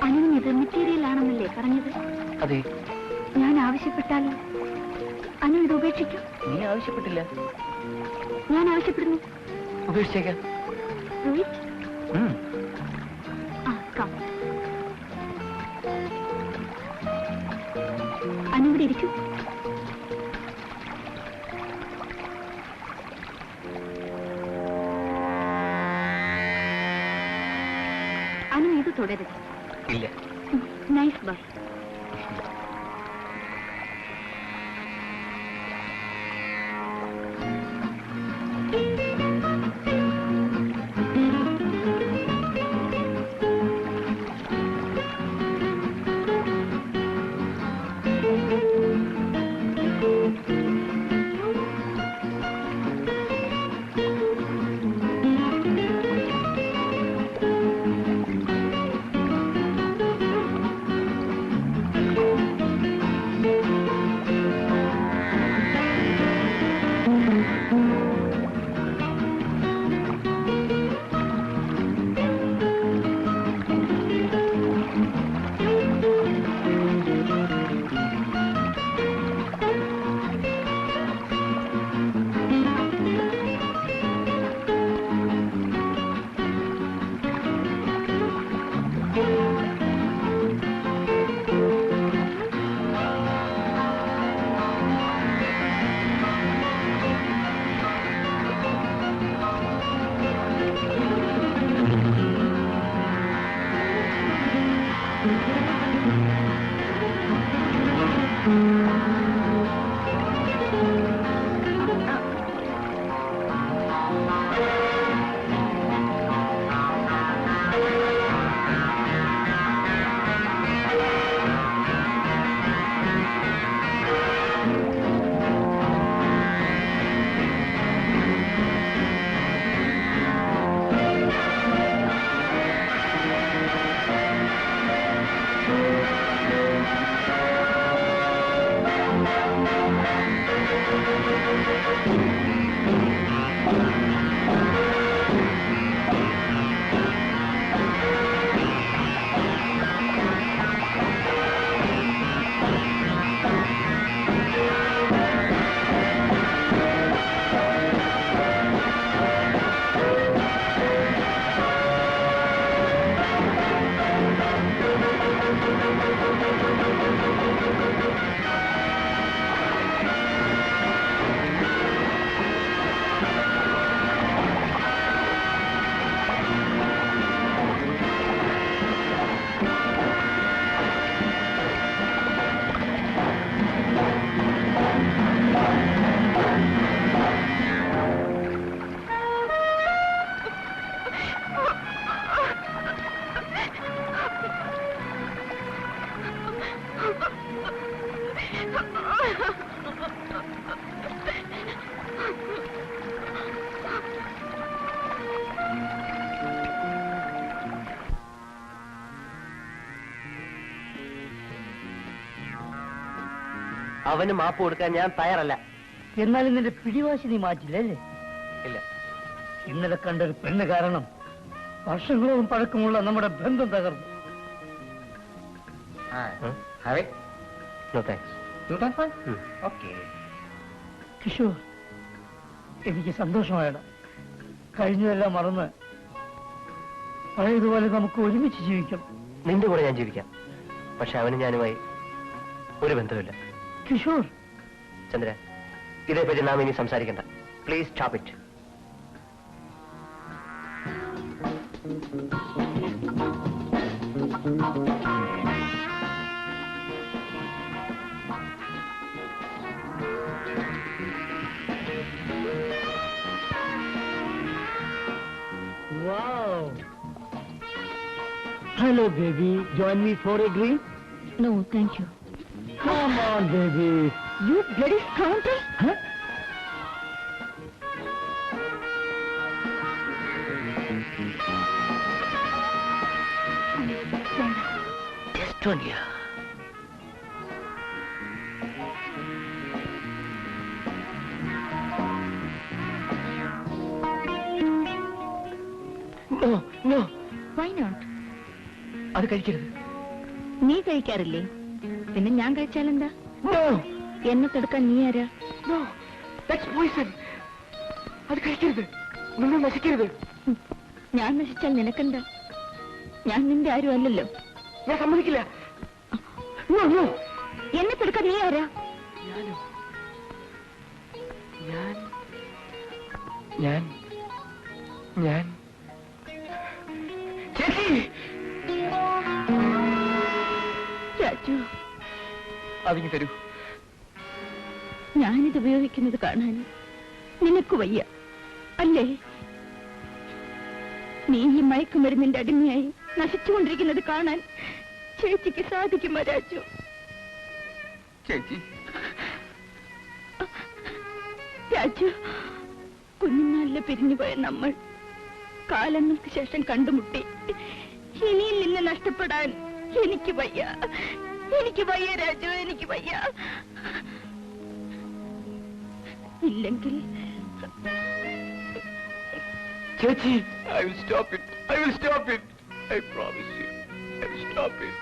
അനുവിനിത് മെറ്റീരിയൽ ആണെന്നല്ലേ പറഞ്ഞത്? അതെ. ഞാൻ ആവശ്യപ്പെട്ടാലും അനു ഇത് ഉപേക്ഷിക്കും? നീ ആവശ്യപ്പെട്ടില്ല. ഞാൻ ആവശ്യപ്പെടുന്നു. ഉപേക്ഷിച്ചേക്കാം. അനു ഇവിടെ ഇരിക്കും. അനു ഇത് തുടരുത്. ഇല്ല. Nice bye. അവന് മാപ്പ് കൊടുക്കാൻ ഞാൻ തയ്യാറല്ല. എന്നാലും നിന്റെ പിടിവാശി നീ മാറ്റില്ലേ? ഇല്ല. ഇന്നലെ കണ്ടൊരു പെണ്ണ് കാരണം വർഷങ്ങളോളം പഴക്കമുള്ള നമ്മുടെ ബന്ധം തകർന്നു. No thanks. കിഷോർ, എനിക്ക് സന്തോഷമായടാ. കഴിഞ്ഞതെല്ലാം മറന്ന് പഴയതുപോലെ നമുക്ക് ഒരുമിച്ച് ജീവിക്കാം. നിന്റെ കൂടെ ഞാൻ ജീവിക്കാം. പക്ഷെ അവന് ഞാനുമായി ഒരു ബന്ധമില്ല. കിഷോർ, ചന്ദ്ര, ഇതേപ്പറ്റി നാം ഇനി സംസാരിക്കണ്ട. Please stop it. wow. Hello baby, join me for a drink? No, thank you. Come on baby. You bloody scoundrel! Huh? Estonia. No, no. Why not? അത് കഴിക്കരുത്. നീ കഴിക്കാറില്ലേ? പിന്നെ ഞാൻ കഴിച്ചാലെന്താ? No, എന്നെ തടുക്കാൻ നീ ആരാ? no. That's poison. അത് കഴിക്കരുത്. നിങ്ങൾ നശിക്കരുത്. ഞാൻ നശിച്ചാൽ നിനക്കെന്താ? ഞാൻ നിന്റെ ആരും അല്ലല്ലോ. ഞാൻ സമ്മതിക്കില്ല. No, no. എന്നെ തടുക്കാൻ നീ ആരാ? ഞാനോ? ഞാൻ ചേച്ചി. രാജു, അതിങ്ങ് തരൂ. ഞാനിത് ഉപയോഗിക്കുന്നത് കാണാൻ നിനക്ക് വയ്യ അല്ലേ? നീ ഈ മയക്കുമരുന്നിന്റെ അടിമയായി നശിച്ചുകൊണ്ടിരിക്കുന്നത് കാണാൻ ചേച്ചിക്ക് സാധിക്കുമോ രാജു? ചേച്ചി, രാജു, കുഞ്ഞുനാളില് പിരിഞ്ഞുപോയ നമ്മൾ കാലങ്ങൾക്ക് ശേഷം കണ്ടുമുട്ടി. ഇനിയിൽ നിന്ന് നഷ്ടപ്പെടാൻ എനിക്ക് വയ്യ. എനിക്ക് വയ്യ രാജു, എനിക്ക് വയ്യ. ഇല്ലെങ്കിൽ ചേച്ചി, I will stop it. I will stop it. I promise you. I will stop it.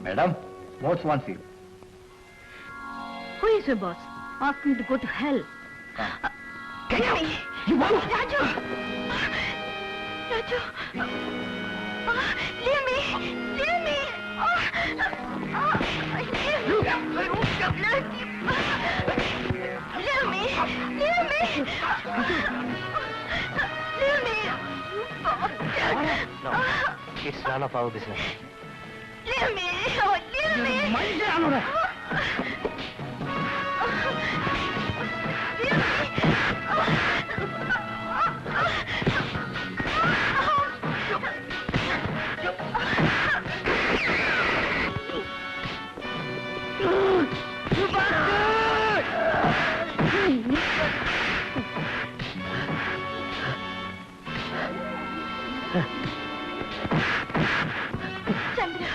Madam, boss wants you. who is your boss? Ask him to go to hell. Get out. You won't. Raju! Raju! Leave me! Leave me! Leave me! Leave me! Leave me! No, it's none of our business. Leave me! Oh, leave me! മനുഷ്യനാണോടെ? Chandra!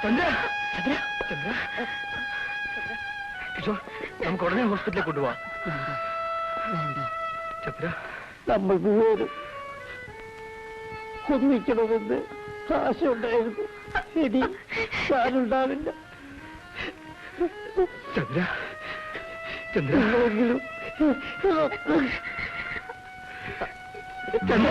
Chandra Chandra Chandra Kishore നമുക്ക് ഉടനെ ഹോസ്പിറ്റലിൽ കൊണ്ടുപോവാം. ചന്ദ്ര നമ്മൾ മുഴുവനും ഒന്നിക്കണമെന്ന് ആശയുണ്ടായിരുന്നു. ഇനി ഞാനുണ്ടാവില്ല. ചന്ദ്ര ചന്ദ്ര എങ്കിലും ചന്ദ്ര